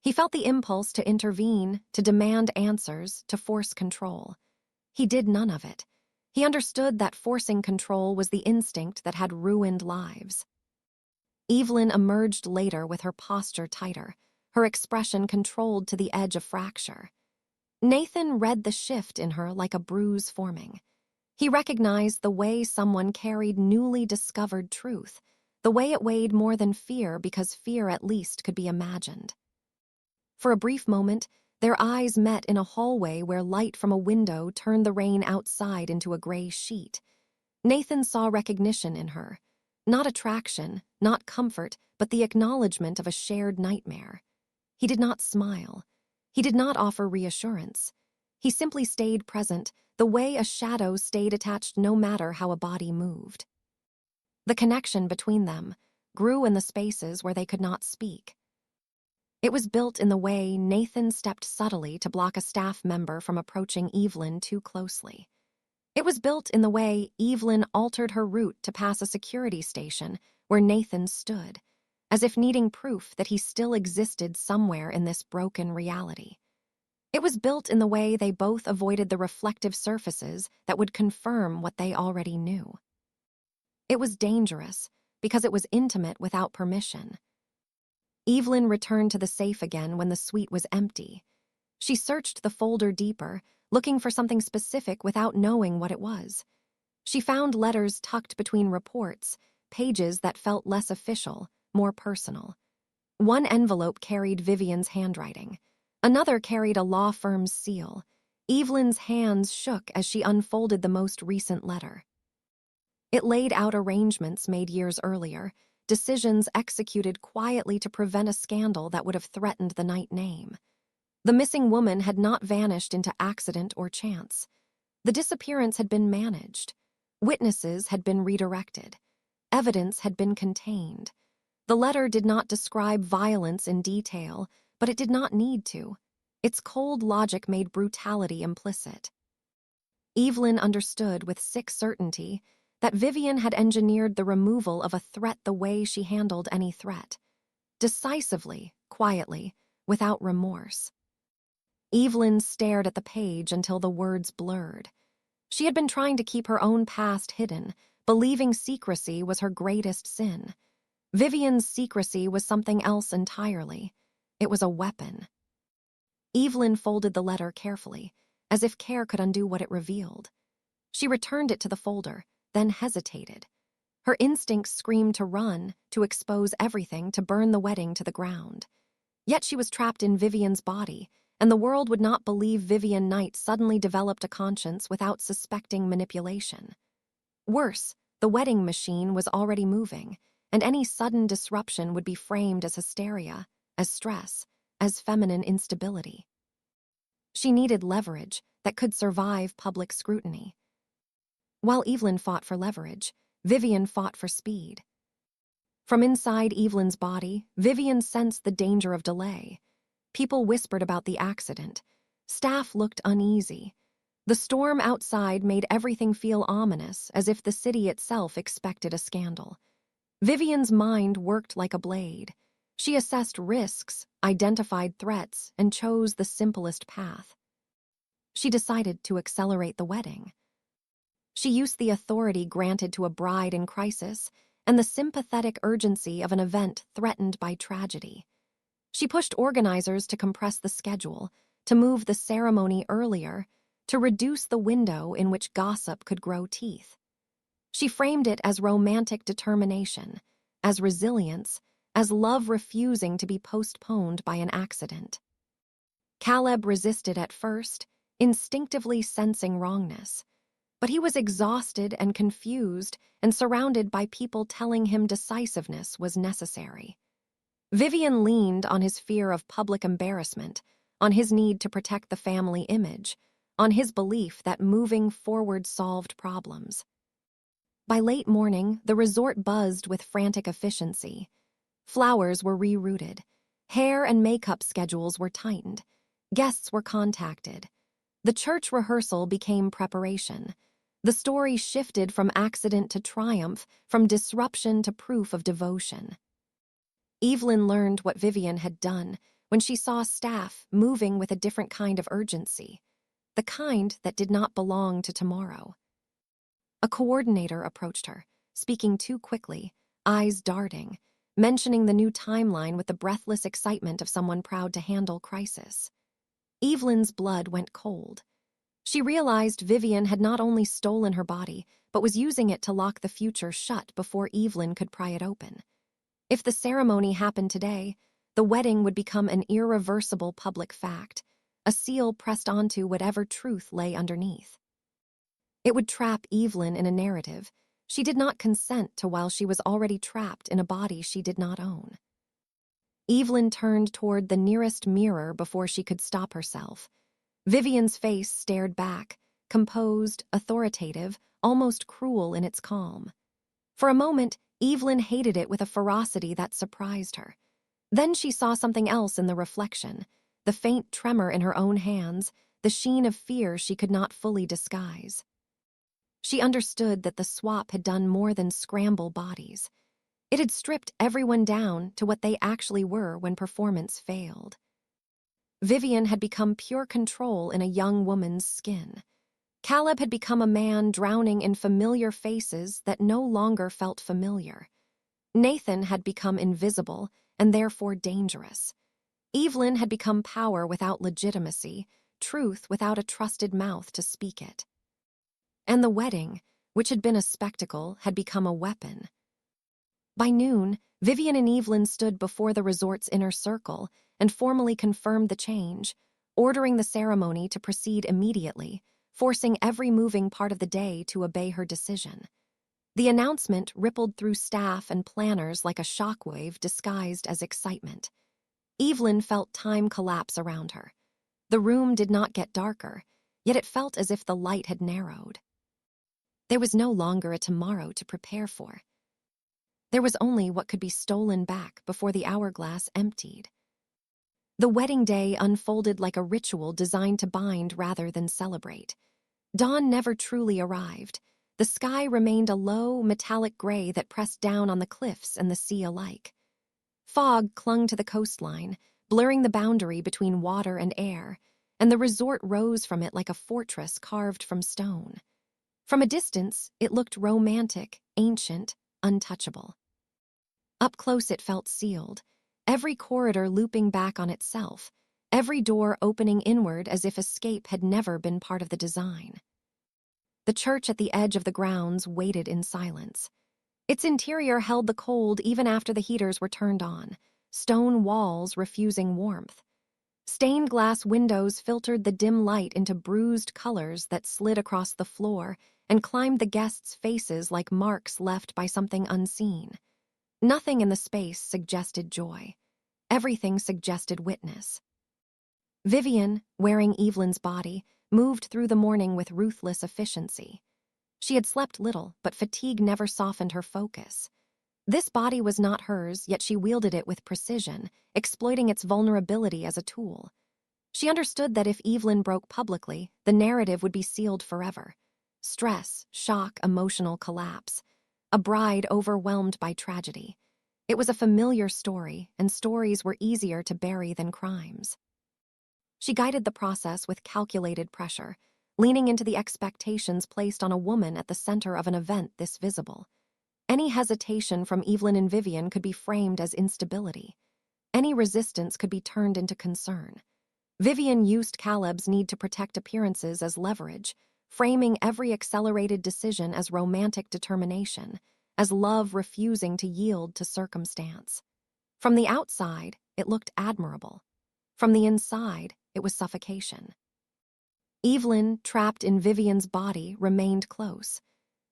He felt the impulse to intervene, to demand answers, to force control. He did none of it. He understood that forcing control was the instinct that had ruined lives. Evelyn emerged later with her posture tighter, her expression controlled to the edge of fracture. Nathan read the shift in her like a bruise forming. He recognized the way someone carried newly discovered truth, the way it weighed more than fear because fear at least could be imagined. For a brief moment, their eyes met in a hallway where light from a window turned the rain outside into a gray sheet. Nathan saw recognition in her. Not attraction, not comfort, but the acknowledgement of a shared nightmare. He did not smile. He did not offer reassurance. He simply stayed present, the way a shadow stayed attached no matter how a body moved. The connection between them grew in the spaces where they could not speak. It was built in the way Nathan stepped subtly to block a staff member from approaching Evelyn too closely. It was built in the way Evelyn altered her route to pass a security station where Nathan stood, as if needing proof that he still existed somewhere in this broken reality. It was built in the way they both avoided the reflective surfaces that would confirm what they already knew. It was dangerous because it was intimate without permission. Evelyn returned to the safe again when the suite was empty. She searched the folder deeper, looking for something specific without knowing what it was. She found letters tucked between reports, pages that felt less official, more personal. One envelope carried Vivian's handwriting. Another carried a law firm's seal. Evelyn's hands shook as she unfolded the most recent letter. It laid out arrangements made years earlier, decisions executed quietly to prevent a scandal that would have threatened the night name. The missing woman had not vanished into accident or chance. The disappearance had been managed. Witnesses had been redirected. Evidence had been contained. The letter did not describe violence in detail, but it did not need to. Its cold logic made brutality implicit. Evelyn understood with sick certainty that Vivian had engineered the removal of a threat the way she handled any threat. Decisively, quietly, without remorse. Evelyn stared at the page until the words blurred. She had been trying to keep her own past hidden, believing secrecy was her greatest sin. Vivian's secrecy was something else entirely. It was a weapon. Evelyn folded the letter carefully, as if care could undo what it revealed. She returned it to the folder, then hesitated. Her instincts screamed to run, to expose everything, to burn the wedding to the ground. Yet she was trapped in Vivian's body, and the world would not believe Vivian Knight suddenly developed a conscience without suspecting manipulation. Worse, the wedding machine was already moving, and any sudden disruption would be framed as hysteria, as stress, as feminine instability. She needed leverage that could survive public scrutiny. While Evelyn fought for leverage, Vivian fought for speed. From inside Evelyn's body, Vivian sensed the danger of delay. People whispered about the accident. Staff looked uneasy. The storm outside made everything feel ominous, as if the city itself expected a scandal. Vivian's mind worked like a blade. She assessed risks, identified threats, and chose the simplest path. She decided to accelerate the wedding. She used the authority granted to a bride in crisis and the sympathetic urgency of an event threatened by tragedy. She pushed organizers to compress the schedule, to move the ceremony earlier, to reduce the window in which gossip could grow teeth. She framed it as romantic determination, as resilience, as love refusing to be postponed by an accident. Caleb resisted at first, instinctively sensing wrongness. But he was exhausted and confused and surrounded by people telling him decisiveness was necessary. Vivian leaned on his fear of public embarrassment, on his need to protect the family image, on his belief that moving forward solved problems. By late morning, the resort buzzed with frantic efficiency. Flowers were rerouted. Hair and makeup schedules were tightened. Guests were contacted. The church rehearsal became preparation. The story shifted from accident to triumph, from disruption to proof of devotion. Evelyn learned what Vivian had done when she saw staff moving with a different kind of urgency, the kind that did not belong to tomorrow. A coordinator approached her, speaking too quickly, eyes darting, mentioning the new timeline with the breathless excitement of someone proud to handle crisis. Evelyn's blood went cold. She realized Vivian had not only stolen her body, but was using it to lock the future shut before Evelyn could pry it open. If the ceremony happened today, the wedding would become an irreversible public fact, a seal pressed onto whatever truth lay underneath. It would trap Evelyn in a narrative she did not consent to while she was already trapped in a body she did not own. Evelyn turned toward the nearest mirror before she could stop herself. Vivian's face stared back, composed, authoritative, almost cruel in its calm. For a moment, Evelyn hated it with a ferocity that surprised her. Then she saw something else in the reflection, the faint tremor in her own hands, the sheen of fear she could not fully disguise. She understood that the swap had done more than scramble bodies. It had stripped everyone down to what they actually were when performance failed. Vivian had become pure control in a young woman's skin. Caleb had become a man drowning in familiar faces that no longer felt familiar. Nathan had become invisible and therefore dangerous. Evelyn had become power without legitimacy, truth without a trusted mouth to speak it. And the wedding, which had been a spectacle, had become a weapon. By noon, Vivian and Evelyn stood before the resort's inner circle and formally confirmed the change, ordering the ceremony to proceed immediately, forcing every moving part of the day to obey her decision. The announcement rippled through staff and planners like a shockwave disguised as excitement. Evelyn felt time collapse around her. The room did not get darker, yet it felt as if the light had narrowed. There was no longer a tomorrow to prepare for. There was only what could be stolen back before the hourglass emptied. The wedding day unfolded like a ritual designed to bind rather than celebrate. Dawn never truly arrived. The sky remained a low, metallic gray that pressed down on the cliffs and the sea alike. Fog clung to the coastline, blurring the boundary between water and air, and the resort rose from it like a fortress carved from stone. From a distance, it looked romantic, ancient, untouchable. Up close it felt sealed, every corridor looping back on itself, every door opening inward as if escape had never been part of the design. The church at the edge of the grounds waited in silence. Its interior held the cold even after the heaters were turned on, stone walls refusing warmth. Stained glass windows filtered the dim light into bruised colors that slid across the floor and climbed the guests' faces like marks left by something unseen. Nothing in the space suggested joy. Everything suggested witness. Vivian, wearing Evelyn's body, moved through the morning with ruthless efficiency. She had slept little, but fatigue never softened her focus. This body was not hers, yet she wielded it with precision, exploiting its vulnerability as a tool. She understood that if Evelyn broke publicly, the narrative would be sealed forever. Stress, shock, emotional collapse. A bride overwhelmed by tragedy. It was a familiar story, and stories were easier to bury than crimes. She guided the process with calculated pressure, leaning into the expectations placed on a woman at the center of an event this visible. Any hesitation from Evelyn and Vivian could be framed as instability. Any resistance could be turned into concern. Vivian used Caleb's need to protect appearances as leverage, framing every accelerated decision as romantic determination, as love refusing to yield to circumstance. From the outside, it looked admirable. From the inside, it was suffocation. Evelyn, trapped in Vivian's body, remained close.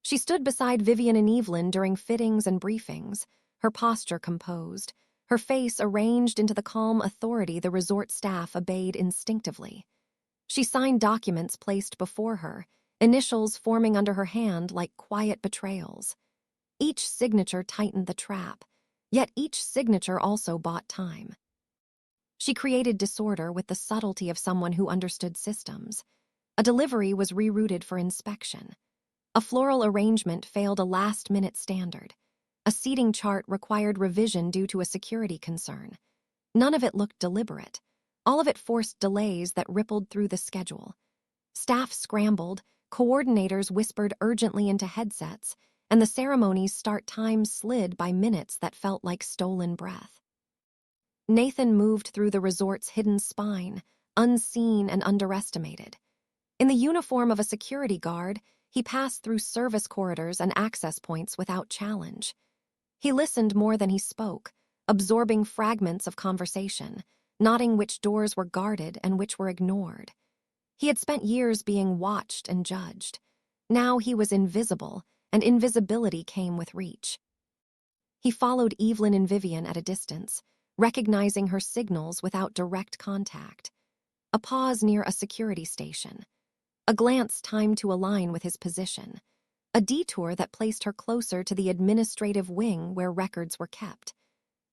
She stood beside Vivian and Evelyn during fittings and briefings, her posture composed, her face arranged into the calm authority the resort staff obeyed instinctively. She signed documents placed before her, initials forming under her hand like quiet betrayals. Each signature tightened the trap, yet each signature also bought time. She created disorder with the subtlety of someone who understood systems. A delivery was rerouted for inspection. A floral arrangement failed a last-minute standard. A seating chart required revision due to a security concern. None of it looked deliberate. All of it forced delays that rippled through the schedule. Staff scrambled, coordinators whispered urgently into headsets, and the ceremony's start times slid by minutes that felt like stolen breath. Nathan moved through the resort's hidden spine, unseen and underestimated. In the uniform of a security guard, he passed through service corridors and access points without challenge. He listened more than he spoke, absorbing fragments of conversation, noting which doors were guarded and which were ignored. He had spent years being watched and judged. Now he was invisible, and invisibility came with reach. He followed Evelyn and Vivian at a distance, recognizing her signals without direct contact. A pause near a security station. A glance timed to align with his position. A detour that placed her closer to the administrative wing where records were kept.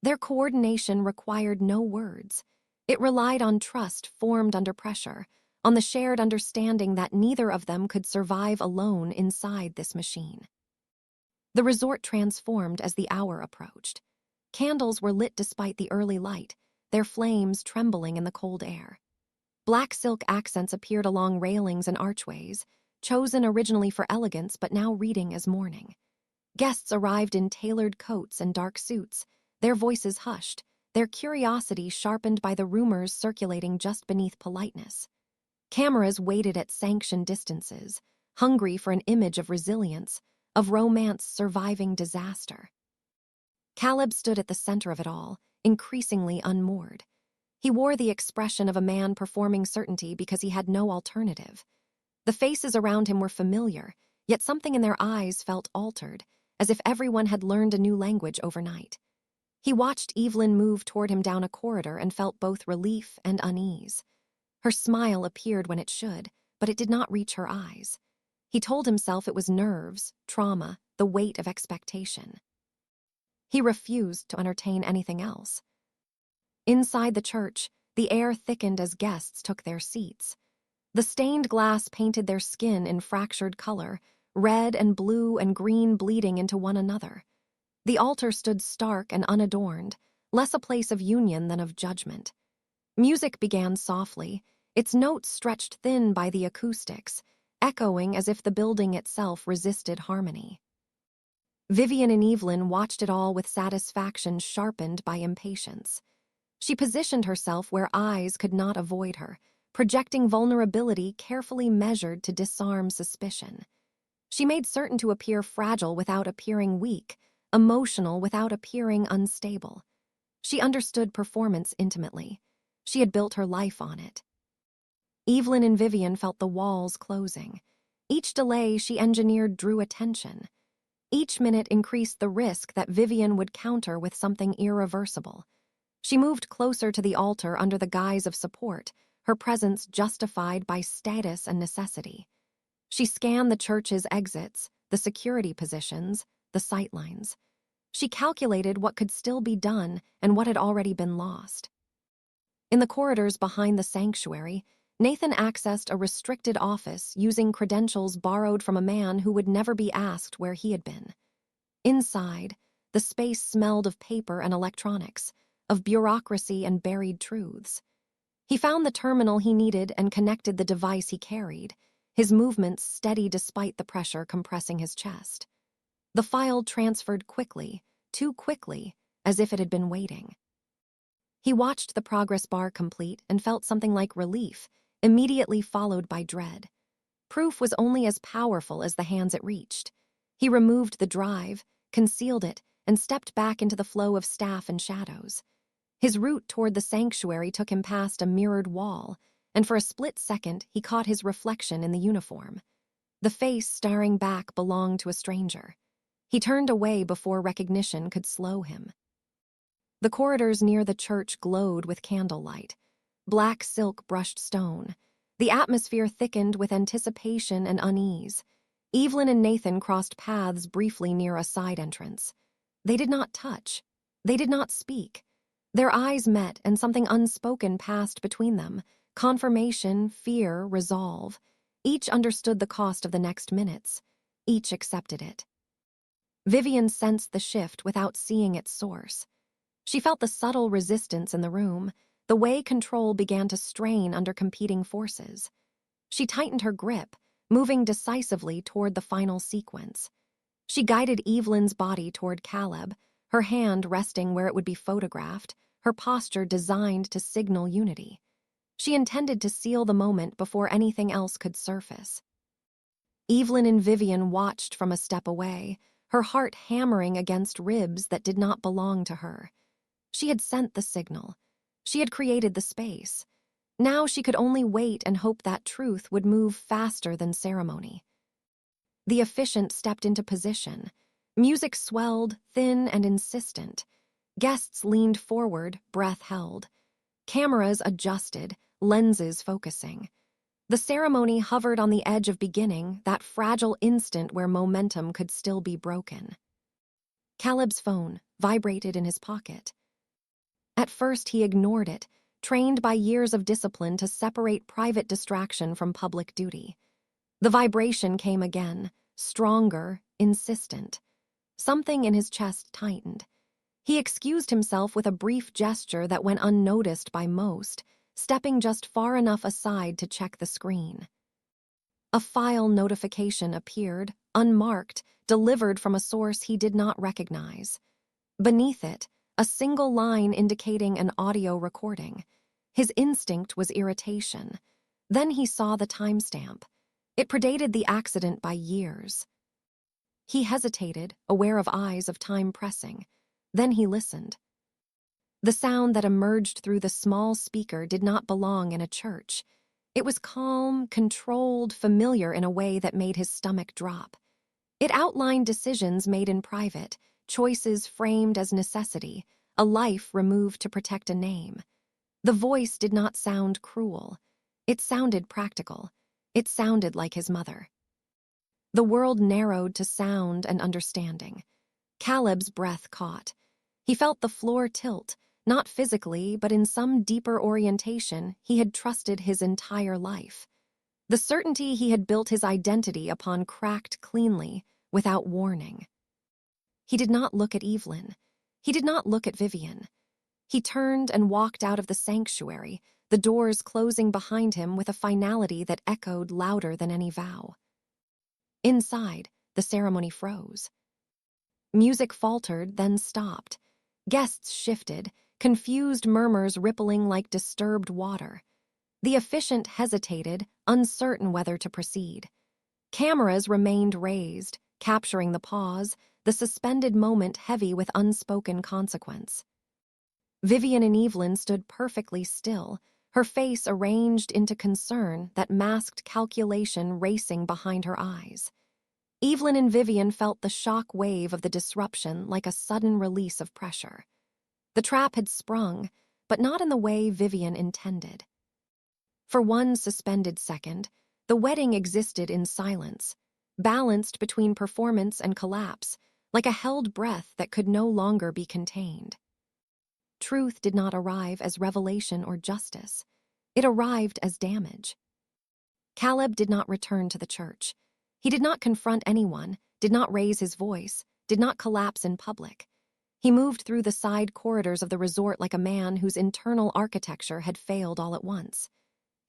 Their coordination required no words. It relied on trust formed under pressure, on the shared understanding that neither of them could survive alone inside this machine. The resort transformed as the hour approached. Candles were lit despite the early light, their flames trembling in the cold air. Black silk accents appeared along railings and archways, chosen originally for elegance but now reading as mourning. Guests arrived in tailored coats and dark suits, their voices hushed, their curiosity sharpened by the rumors circulating just beneath politeness. Cameras waited at sanctioned distances, hungry for an image of resilience, of romance surviving disaster. Caleb stood at the center of it all, increasingly unmoored. He wore the expression of a man performing certainty because he had no alternative. The faces around him were familiar, yet something in their eyes felt altered, as if everyone had learned a new language overnight. He watched Evelyn move toward him down a corridor and felt both relief and unease. Her smile appeared when it should, but it did not reach her eyes. He told himself it was nerves, trauma, the weight of expectation. He refused to entertain anything else. Inside the church, the air thickened as guests took their seats. The stained glass painted their skin in fractured color, red and blue and green bleeding into one another. The altar stood stark and unadorned, less a place of union than of judgment. Music began softly, its notes stretched thin by the acoustics, echoing as if the building itself resisted harmony. Vivian and Evelyn watched it all with satisfaction sharpened by impatience. She positioned herself where eyes could not avoid her, projecting vulnerability carefully measured to disarm suspicion. She made certain to appear fragile without appearing weak, emotional without appearing unstable. She understood performance intimately. She had built her life on it. Evelyn and Vivian felt the walls closing. Each delay she engineered drew attention. Each minute increased the risk that Vivian would counter with something irreversible. She moved closer to the altar under the guise of support, her presence justified by status and necessity. She scanned the church's exits, the security positions, the sightlines. She calculated what could still be done and what had already been lost. In the corridors behind the sanctuary, Nathan accessed a restricted office using credentials borrowed from a man who would never be asked where he had been. Inside, the space smelled of paper and electronics, of bureaucracy and buried truths. He found the terminal he needed and connected the device he carried, his movements steady despite the pressure compressing his chest. The file transferred quickly, too quickly, as if it had been waiting. He watched the progress bar complete and felt something like relief, immediately followed by dread. Proof was only as powerful as the hands it reached. He removed the drive, concealed it, and stepped back into the flow of staff and shadows. His route toward the sanctuary took him past a mirrored wall, and for a split second he caught his reflection in the uniform. The face staring back belonged to a stranger. He turned away before recognition could slow him. The corridors near the church glowed with candlelight. Black silk brushed stone. The atmosphere thickened with anticipation and unease. Evelyn and Nathan crossed paths briefly near a side entrance. They did not touch. They did not speak. Their eyes met and something unspoken passed between them. Confirmation, fear, resolve. Each understood the cost of the next minutes. Each accepted it. Vivian sensed the shift without seeing its source. She felt the subtle resistance in the room, the way control began to strain under competing forces. She tightened her grip, moving decisively toward the final sequence. She guided Evelyn's body toward Caleb, her hand resting where it would be photographed, her posture designed to signal unity. She intended to seal the moment before anything else could surface. Evelyn and Vivian watched from a step away, her heart hammering against ribs that did not belong to her. She had sent the signal. She had created the space. Now she could only wait and hope that truth would move faster than ceremony. The officiant stepped into position. Music swelled, thin and insistent. Guests leaned forward, breath held. Cameras adjusted, lenses focusing. The ceremony hovered on the edge of beginning, that fragile instant where momentum could still be broken. Caleb's phone vibrated in his pocket. At first he ignored it, trained by years of discipline to separate private distraction from public duty. The vibration came again, stronger, insistent. Something in his chest tightened. He excused himself with a brief gesture that went unnoticed by most, stepping just far enough aside to check the screen. A file notification appeared, unmarked, delivered from a source he did not recognize. Beneath it, a single line indicating an audio recording. His instinct was irritation. Then he saw the timestamp. It predated the accident by years. He hesitated, aware of eyes of time pressing. Then he listened. The sound that emerged through the small speaker did not belong in a church. It was calm, controlled, familiar in a way that made his stomach drop. It outlined decisions made in private, choices framed as necessity, a life removed to protect a name. The voice did not sound cruel. It sounded practical. It sounded like his mother. The world narrowed to sound and understanding. Caleb's breath caught. He felt the floor tilt, not physically, but in some deeper orientation he had trusted his entire life. The certainty he had built his identity upon cracked cleanly, without warning. He did not look at Evelyn. He did not look at Vivian. He turned and walked out of the sanctuary, the doors closing behind him with a finality that echoed louder than any vow. Inside, the ceremony froze. Music faltered, then stopped. Guests shifted, confused murmurs rippling like disturbed water. The officiant hesitated, uncertain whether to proceed. Cameras remained raised, capturing the pause, the suspended moment heavy with unspoken consequence. Vivian and Evelyn stood perfectly still, her face arranged into concern that masked calculation racing behind her eyes. Evelyn and Vivian felt the shock wave of the disruption like a sudden release of pressure. The trap had sprung, but not in the way Vivian intended. For one suspended second, the wedding existed in silence, balanced between performance and collapse, like a held breath that could no longer be contained. Truth did not arrive as revelation or justice. It arrived as damage. Caleb did not return to the church. He did not confront anyone, did not raise his voice, did not collapse in public. He moved through the side corridors of the resort like a man whose internal architecture had failed all at once.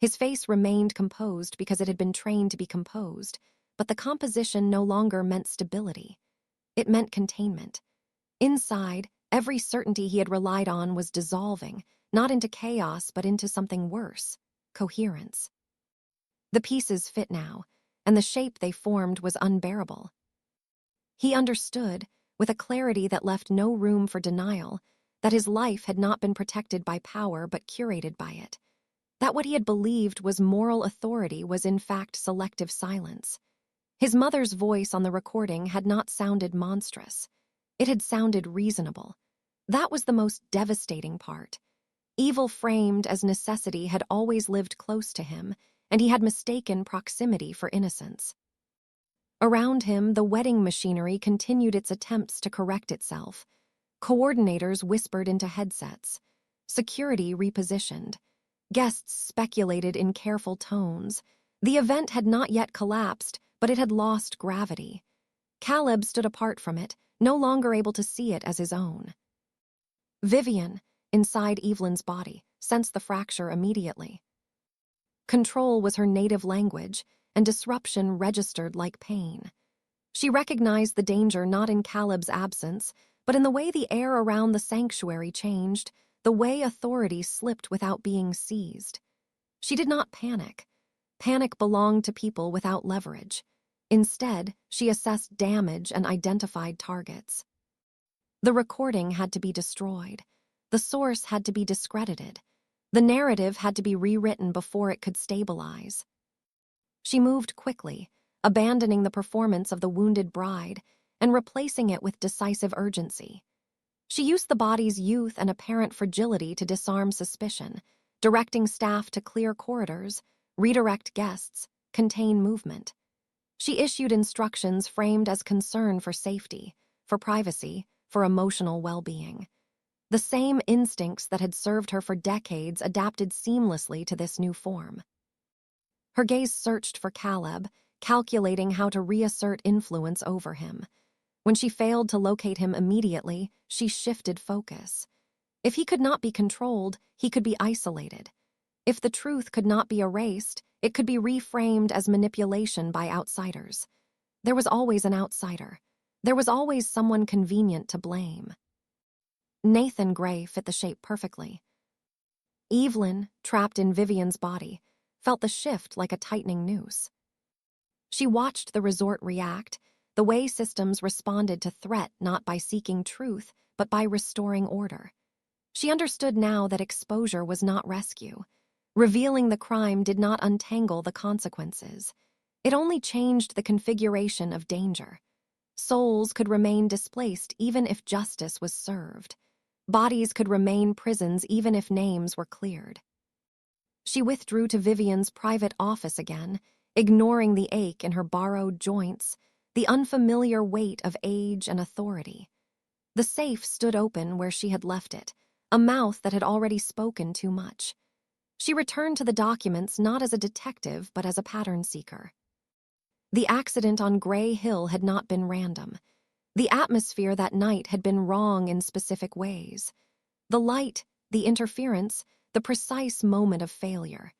His face remained composed because it had been trained to be composed, but the composition no longer meant stability. It meant containment. Inside, every certainty he had relied on was dissolving, not into chaos but into something worse, coherence. The pieces fit now, and the shape they formed was unbearable. He understood, with a clarity that left no room for denial, that his life had not been protected by power but curated by it. That what he had believed was moral authority was in fact selective silence. His mother's voice on the recording had not sounded monstrous. It had sounded reasonable. That was the most devastating part. Evil framed as necessity had always lived close to him, and he had mistaken proximity for innocence. Around him, the wedding machinery continued its attempts to correct itself. Coordinators whispered into headsets. Security repositioned. Guests speculated in careful tones. The event had not yet collapsed, but it had lost gravity. Caleb stood apart from it, no longer able to see it as his own. Vivian, inside Evelyn's body, sensed the fracture immediately. Control was her native language, and disruption registered like pain. She recognized the danger not in Caleb's absence, but in the way the air around the sanctuary changed, the way authority slipped without being seized. She did not panic. Panic belonged to people without leverage. Instead, she assessed damage and identified targets. The recording had to be destroyed. The source had to be discredited. The narrative had to be rewritten before it could stabilize. She moved quickly, abandoning the performance of the wounded bride and replacing it with decisive urgency. She used the body's youth and apparent fragility to disarm suspicion, directing staff to clear corridors, redirect guests, contain movement. She issued instructions framed as concern for safety, for privacy, for emotional well-being. The same instincts that had served her for decades adapted seamlessly to this new form. Her gaze searched for Caleb, calculating how to reassert influence over him. When she failed to locate him immediately, she shifted focus. If he could not be controlled, he could be isolated. If the truth could not be erased, it could be reframed as manipulation by outsiders. There was always an outsider. There was always someone convenient to blame. Nathan Gray fit the shape perfectly. Evelyn, trapped in Vivian's body, felt the shift like a tightening noose. She watched the resort react, the way systems responded to threat not by seeking truth, but by restoring order. She understood now that exposure was not rescue. Revealing the crime did not untangle the consequences. It only changed the configuration of danger. Souls could remain displaced even if justice was served. Bodies could remain prisons even if names were cleared. She withdrew to Vivian's private office again, ignoring the ache in her borrowed joints, the unfamiliar weight of age and authority. The safe stood open where she had left it, a mouth that had already spoken too much. She returned to the documents not as a detective but as a pattern seeker. The accident on Gray Hill had not been random. The atmosphere that night had been wrong in specific ways. The light, the interference, the precise moment of failure.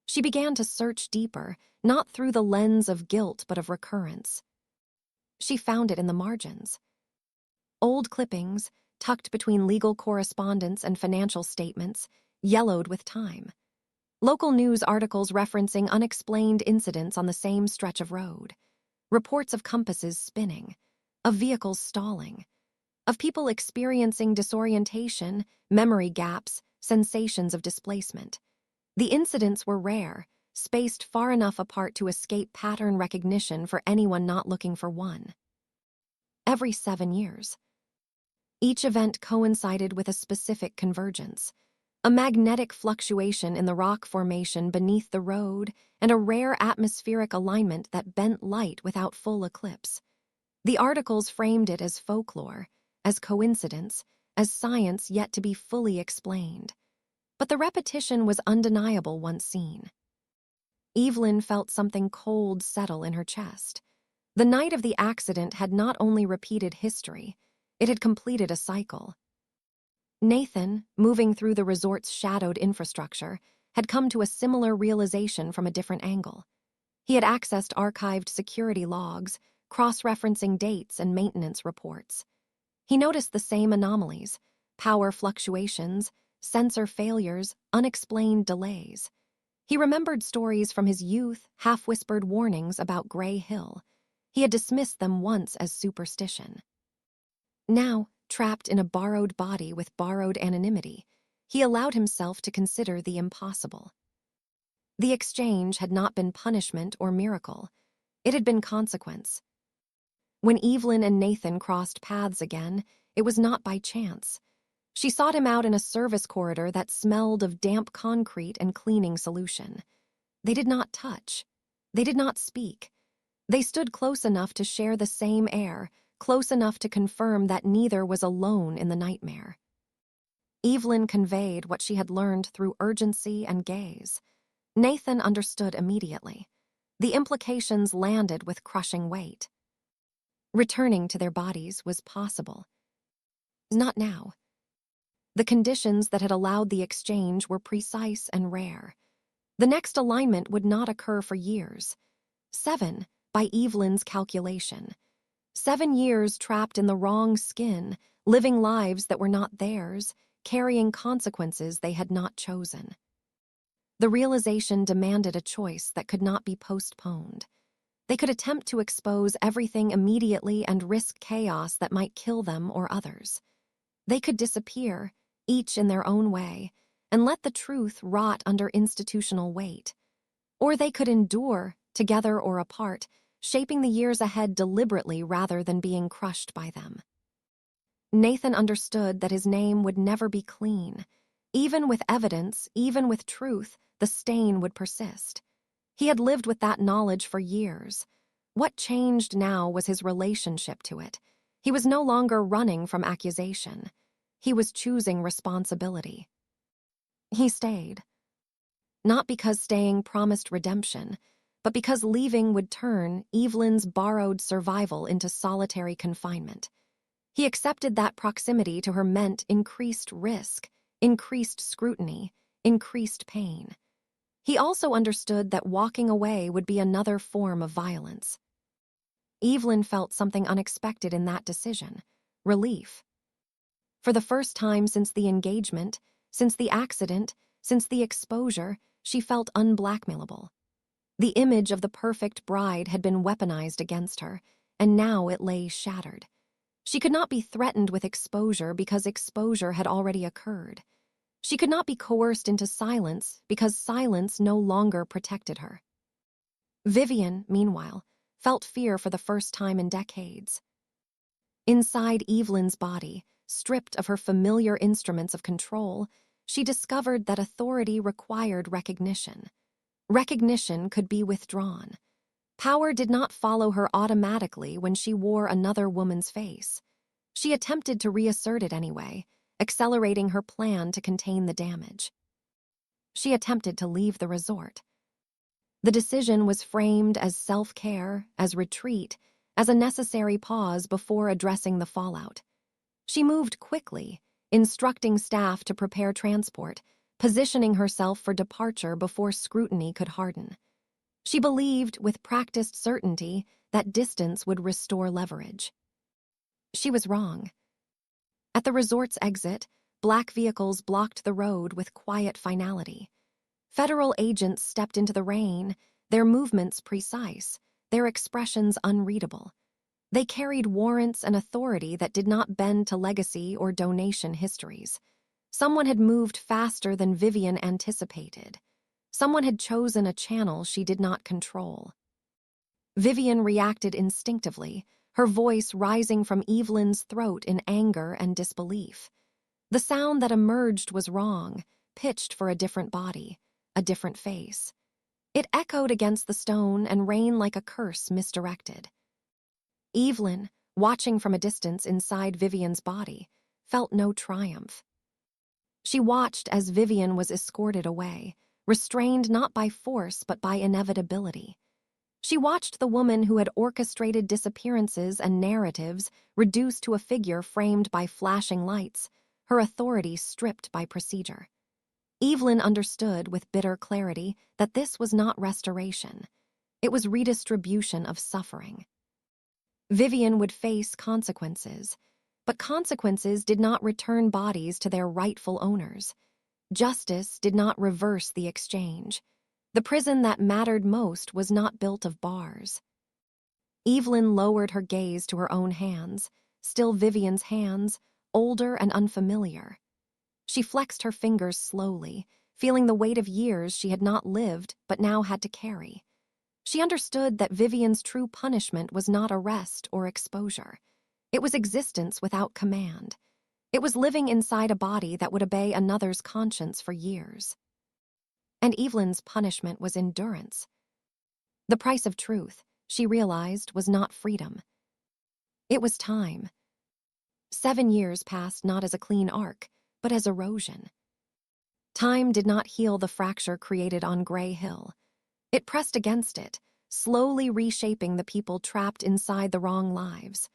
She began to search deeper, not through the lens of guilt but of recurrence. She found it in the margins. Old clippings, tucked between legal correspondence and financial statements, yellowed with time. Local news articles referencing unexplained incidents on the same stretch of road. Reports of compasses spinning, of vehicles stalling, of people experiencing disorientation, memory gaps, sensations of displacement. The incidents were rare, spaced far enough apart to escape pattern recognition for anyone not looking for one. Every 7 years. Each event coincided with a specific convergence, a magnetic fluctuation in the rock formation beneath the road and a rare atmospheric alignment that bent light without full eclipse. The articles framed it as folklore, as coincidence, as science yet to be fully explained. But the repetition was undeniable once seen. Evelyn felt something cold settle in her chest. The night of the accident had not only repeated history, it had completed a cycle. Nathan, moving through the resort's shadowed infrastructure, had come to a similar realization from a different angle. He had accessed archived security logs, cross-referencing dates and maintenance reports. He noticed the same anomalies: power fluctuations, sensor failures, unexplained delays. He remembered stories from his youth, half-whispered warnings about Gray Hill. He had dismissed them once as superstition. Now, trapped in a borrowed body with borrowed anonymity, he allowed himself to consider the impossible. The exchange had not been punishment or miracle. It had been consequence. When Evelyn and Nathan crossed paths again, it was not by chance. She sought him out in a service corridor that smelled of damp concrete and cleaning solution. They did not touch. They did not speak. They stood close enough to share the same air, close enough to confirm that neither was alone in the nightmare. Evelyn conveyed what she had learned through urgency and gaze. Nathan understood immediately. The implications landed with crushing weight. Returning to their bodies was possible. Not now. The conditions that had allowed the exchange were precise and rare. The next alignment would not occur for years. 7, by Evelyn's calculation. 7 years trapped in the wrong skin, living lives that were not theirs, carrying consequences they had not chosen. The realization demanded a choice that could not be postponed. They could attempt to expose everything immediately and risk chaos that might kill them or others. They could disappear, each in their own way, and let the truth rot under institutional weight. Or they could endure, together or apart, shaping the years ahead deliberately rather than being crushed by them. Nathan understood that his name would never be clean. Even with evidence, even with truth, the stain would persist. He had lived with that knowledge for years. What changed now was his relationship to it. He was no longer running from accusation. He was choosing responsibility. He stayed. Not because staying promised redemption, but because leaving would turn Evelyn's borrowed survival into solitary confinement. He accepted that proximity to her meant increased risk, increased scrutiny, increased pain. He also understood that walking away would be another form of violence. Evelyn felt something unexpected in that decision: relief. For the first time since the engagement, since the accident, since the exposure, she felt unblackmailable. The image of the perfect bride had been weaponized against her, and now it lay shattered. She could not be threatened with exposure because exposure had already occurred. She could not be coerced into silence because silence no longer protected her. Vivian, meanwhile, felt fear for the first time in decades. Inside Evelyn's body, stripped of her familiar instruments of control, she discovered that authority required recognition. Recognition could be withdrawn. Power did not follow her automatically when she wore another woman's face. She attempted to reassert it anyway, accelerating her plan to contain the damage. She attempted to leave the resort. The decision was framed as self-care, as retreat, as a necessary pause before addressing the fallout. She moved quickly, instructing staff to prepare transport, positioning herself for departure before scrutiny could harden. She believed, with practiced certainty, that distance would restore leverage. She was wrong. At the resort's exit, black vehicles blocked the road with quiet finality. Federal agents stepped into the rain, their movements precise, their expressions unreadable. They carried warrants and authority that did not bend to legacy or donation histories. Someone had moved faster than Vivian anticipated. Someone had chosen a channel she did not control. Vivian reacted instinctively, her voice rising from Evelyn's throat in anger and disbelief. The sound that emerged was wrong, pitched for a different body, a different face. It echoed against the stone and rang like a curse misdirected. Evelyn, watching from a distance inside Vivian's body, felt no triumph. She watched as Vivian was escorted away, restrained not by force but by inevitability. She watched the woman who had orchestrated disappearances and narratives reduced to a figure framed by flashing lights, her authority stripped by procedure. Evelyn understood with bitter clarity that this was not restoration. It was redistribution of suffering. Vivian would face consequences, but consequences did not return bodies to their rightful owners. Justice did not reverse the exchange. The prison that mattered most was not built of bars. Evelyn lowered her gaze to her own hands, still Vivian's hands, older and unfamiliar. She flexed her fingers slowly, feeling the weight of years she had not lived but now had to carry. She understood that Vivian's true punishment was not arrest or exposure. It was existence without command. It was living inside a body that would obey another's conscience for years. And Evelyn's punishment was endurance. The price of truth, she realized, was not freedom. It was time. 7 years passed not as a clean arc, but as erosion. Time did not heal the fracture created on Gray Hill. It pressed against it, slowly reshaping the people trapped inside the wrong lives.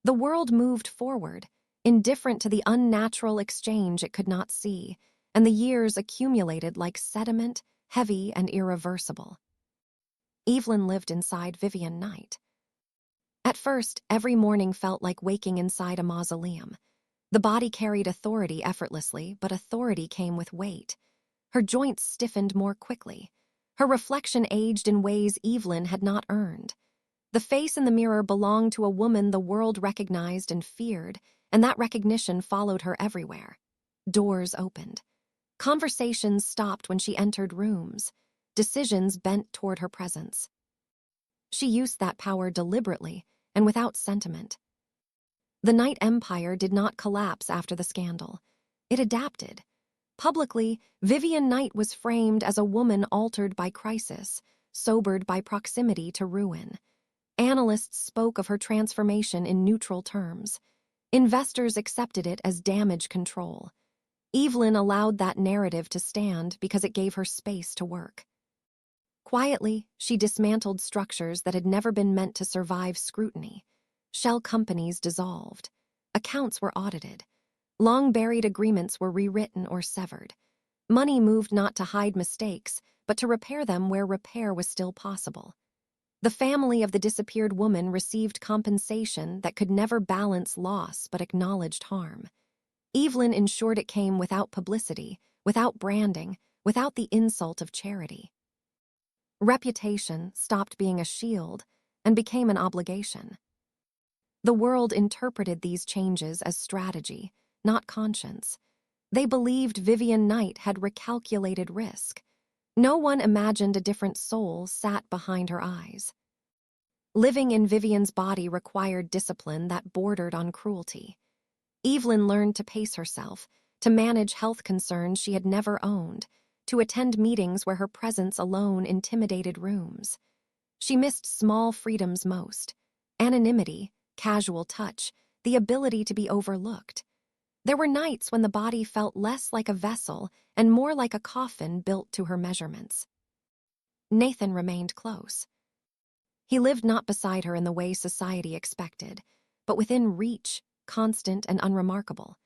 The world moved forward, indifferent to the unnatural exchange it could not see, and the years accumulated like sediment, heavy and irreversible. Evelyn lived inside Vivian Knight. At first, every morning felt like waking inside a mausoleum. The body carried authority effortlessly, but authority came with weight. Her joints stiffened more quickly. Her reflection aged in ways Evelyn had not earned. The face in the mirror belonged to a woman the world recognized and feared, and that recognition followed her everywhere. Doors opened. Conversations stopped when she entered rooms. Decisions bent toward her presence. She used that power deliberately and without sentiment. The Knight Empire did not collapse after the scandal. It adapted. Publicly, Vivian Knight was framed as a woman altered by crisis, sobered by proximity to ruin. Analysts spoke of her transformation in neutral terms. Investors accepted it as damage control. Evelyn allowed that narrative to stand because it gave her space to work. Quietly, she dismantled structures that had never been meant to survive scrutiny. Shell companies dissolved. Accounts were audited. Long-buried agreements were rewritten or severed. Money moved not to hide mistakes, but to repair them where repair was still possible. The family of the disappeared woman received compensation that could never balance loss but acknowledged harm. Evelyn ensured it came without publicity, without branding, without the insult of charity. Reputation stopped being a shield and became an obligation. The world interpreted these changes as strategy, not conscience. They believed Vivian Knight had recalculated risk. No one imagined a different soul sat behind her eyes. Living in Vivian's body required discipline that bordered on cruelty. Evelyn learned to pace herself, to manage health concerns she had never owned, to attend meetings where her presence alone intimidated rooms. She missed small freedoms most: anonymity, casual touch, the ability to be overlooked. There were nights when the body felt less like a vessel and more like a coffin built to her measurements. Nathan remained close. He lived not beside her in the way society expected, but within reach, constant and unremarkable.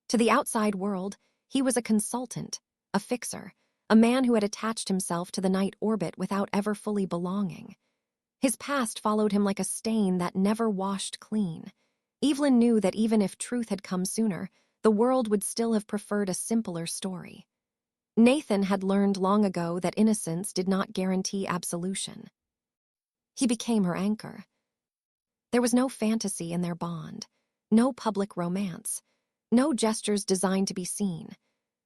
To the outside world, he was a consultant, a fixer, a man who had attached himself to the Knight orbit without ever fully belonging. His past followed him like a stain that never washed clean. Evelyn knew that even if truth had come sooner, the world would still have preferred a simpler story. Nathan had learned long ago that innocence did not guarantee absolution. He became her anchor. There was no fantasy in their bond, no public romance, no gestures designed to be seen.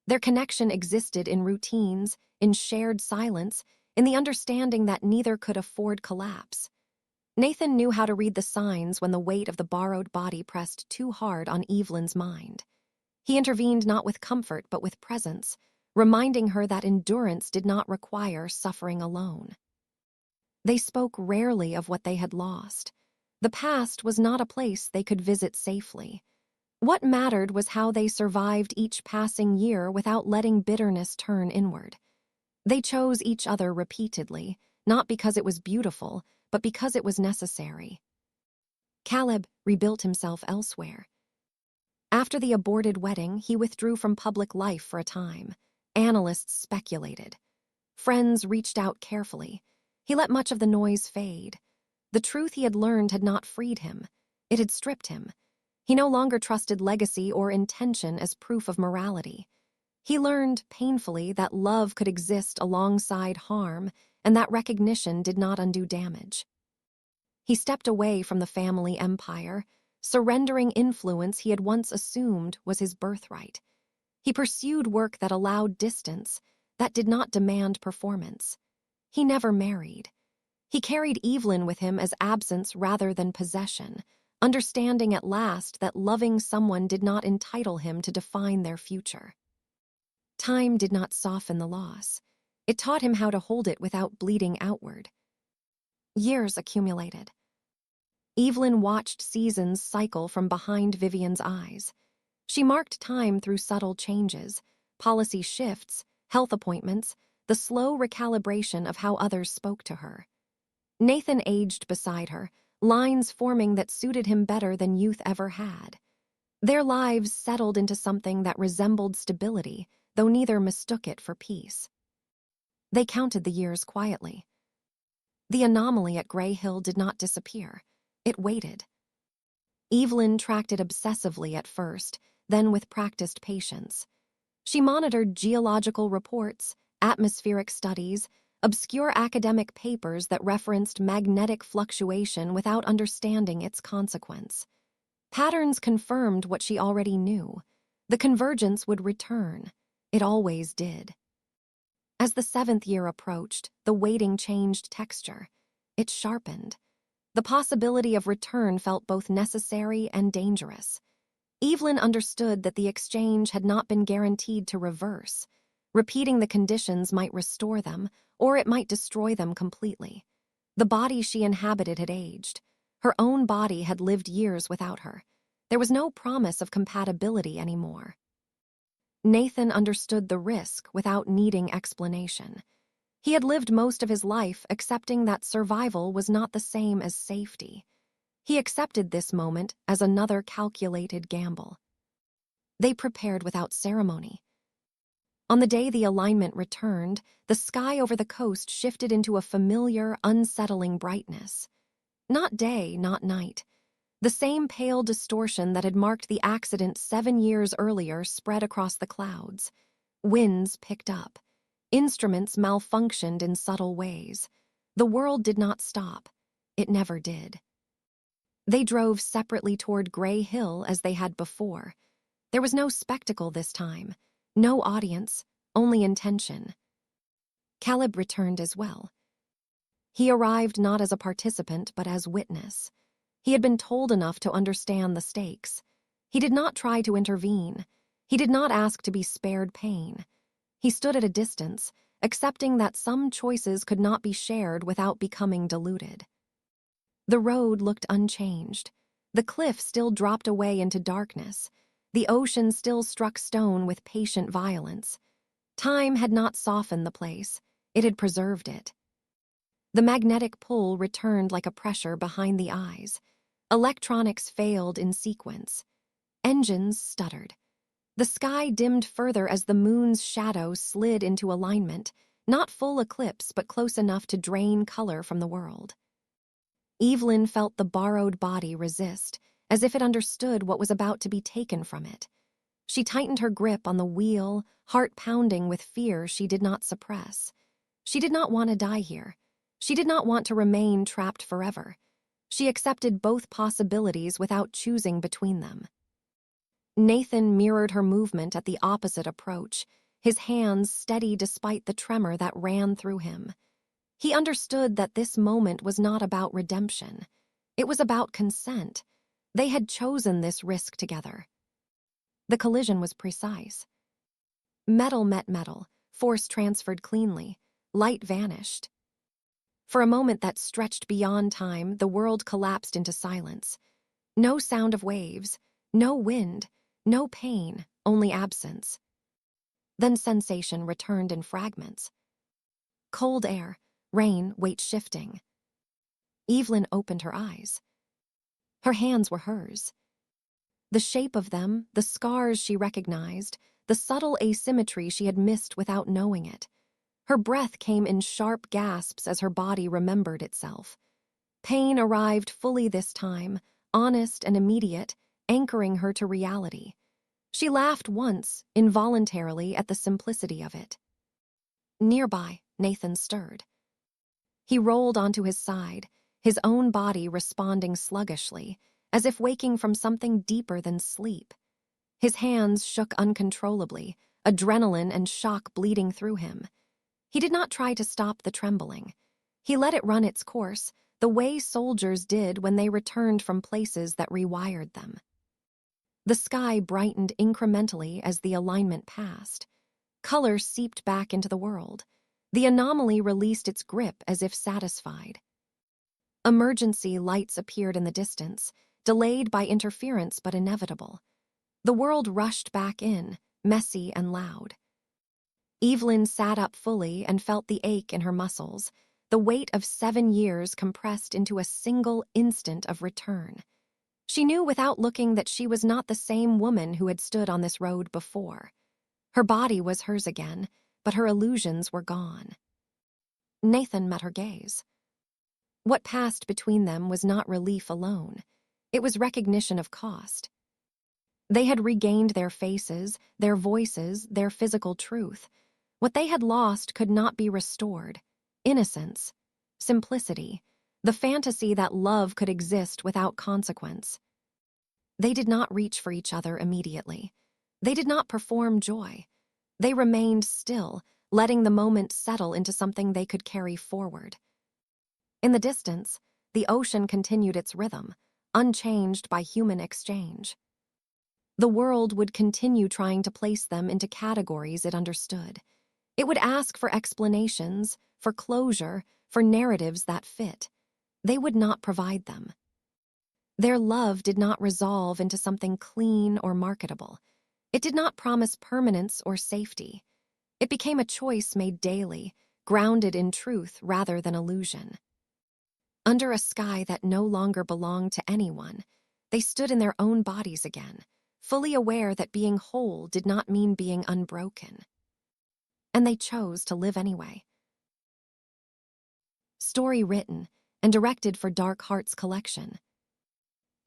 Their connection existed in routines, in shared silence, in the understanding that neither could afford collapse. Nathan knew how to read the signs when the weight of the borrowed body pressed too hard on Evelyn's mind. He intervened not with comfort but with presence, reminding her that endurance did not require suffering alone. They spoke rarely of what they had lost. The past was not a place they could visit safely. What mattered was how they survived each passing year without letting bitterness turn inward. They chose each other repeatedly, not because it was beautiful, but because it was necessary. Caleb rebuilt himself elsewhere. After the aborted wedding, he withdrew from public life for a time. Analysts speculated. Friends reached out carefully. He let much of the noise fade. The truth he had learned had not freed him. It had stripped him. He no longer trusted legacy or intention as proof of morality. He learned, painfully, that love could exist alongside harm, and that recognition did not undo damage. He stepped away from the family empire, surrendering influence he had once assumed was his birthright. He pursued work that allowed distance, that did not demand performance. He never married. He carried Evelyn with him as absence rather than possession, understanding at last that loving someone did not entitle him to define their future. Time did not soften the loss. It taught him how to hold it without bleeding outward. Years accumulated. Evelyn watched seasons cycle from behind Vivian's eyes. She marked time through subtle changes, policy shifts, health appointments, the slow recalibration of how others spoke to her. Nathan aged beside her, lines forming that suited him better than youth ever had. Their lives settled into something that resembled stability, though neither mistook it for peace. They counted the years quietly. The anomaly at Gray Hill did not disappear. It waited. Evelyn tracked it obsessively at first, then with practiced patience. She monitored geological reports, atmospheric studies, obscure academic papers that referenced magnetic fluctuation without understanding its consequence. Patterns confirmed what she already knew. The convergence would return. It always did. As the 7th year approached, the waiting changed texture. It sharpened. The possibility of return felt both necessary and dangerous. Evelyn understood that the exchange had not been guaranteed to reverse. Repeating the conditions might restore them, or it might destroy them completely. The body she inhabited had aged. Her own body had lived years without her. There was no promise of compatibility anymore. Nathan understood the risk without needing explanation. He had lived most of his life accepting that survival was not the same as safety. He accepted this moment as another calculated gamble. They prepared without ceremony. On the day the alignment returned, the sky over the coast shifted into a familiar, unsettling brightness. Not day, not night. The same pale distortion that had marked the accident 7 years earlier spread across the clouds. Winds picked up. Instruments malfunctioned in subtle ways. The world did not stop. It never did. They drove separately toward Gray Hill as they had before. There was no spectacle this time, no audience, only intention. Caleb returned as well. He arrived not as a participant but as witness. He had been told enough to understand the stakes. He did not try to intervene. He did not ask to be spared pain. He stood at a distance, accepting that some choices could not be shared without becoming diluted. The road looked unchanged. The cliff still dropped away into darkness. The ocean still struck stone with patient violence. Time had not softened the place. It had preserved it. The magnetic pull returned like a pressure behind the eyes. Electronics failed in sequence. Engines stuttered. The sky dimmed further as the moon's shadow slid into alignment, not full eclipse but close enough to drain color from the world. Evelyn felt the borrowed body resist, as if it understood what was about to be taken from it. She tightened her grip on the wheel, heart pounding with fear she did not suppress. She did not want to die here. She did not want to remain trapped forever. She accepted both possibilities without choosing between them. Nathan mirrored her movement at the opposite approach, his hands steady despite the tremor that ran through him. He understood that this moment was not about redemption. It was about consent. They had chosen this risk together. The collision was precise. Metal met metal, force transferred cleanly, light vanished. For a moment that stretched beyond time, the world collapsed into silence. No sound of waves, no wind, no pain, only absence. Then sensation returned in fragments. Cold air, rain, weight shifting. Evelyn opened her eyes. Her hands were hers. The shape of them, the scars she recognized, the subtle asymmetry she had missed without knowing it. Her breath came in sharp gasps as her body remembered itself. Pain arrived fully this time, honest and immediate, anchoring her to reality. She laughed once, involuntarily, at the simplicity of it. Nearby, Nathan stirred. He rolled onto his side, his own body responding sluggishly, as if waking from something deeper than sleep. His hands shook uncontrollably, adrenaline and shock bleeding through him. He did not try to stop the trembling. He let it run its course, the way soldiers did when they returned from places that rewired them. The sky brightened incrementally as the alignment passed. Color seeped back into the world. The anomaly released its grip as if satisfied. Emergency lights appeared in the distance, delayed by interference but inevitable. The world rushed back in, messy and loud. Evelyn sat up fully and felt the ache in her muscles, the weight of 7 years compressed into a single instant of return. She knew without looking that she was not the same woman who had stood on this road before. Her body was hers again, but her illusions were gone. Nathan met her gaze. What passed between them was not relief alone. It was recognition of cost. They had regained their faces, their voices, their physical truth. What they had lost could not be restored. Innocence, simplicity, the fantasy that love could exist without consequence. They did not reach for each other immediately. They did not perform joy. They remained still, letting the moment settle into something they could carry forward. In the distance, the ocean continued its rhythm, unchanged by human exchange. The world would continue trying to place them into categories it understood. It would ask for explanations, for closure, for narratives that fit. They would not provide them. Their love did not resolve into something clean or marketable. It did not promise permanence or safety. It became a choice made daily, grounded in truth rather than illusion. Under a sky that no longer belonged to anyone, they stood in their own bodies again, fully aware that being whole did not mean being unbroken. And they chose to live anyway. Story written and directed for Dark Hearts Collection.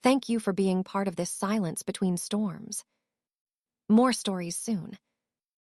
Thank you for being part of this silence between storms. More stories soon.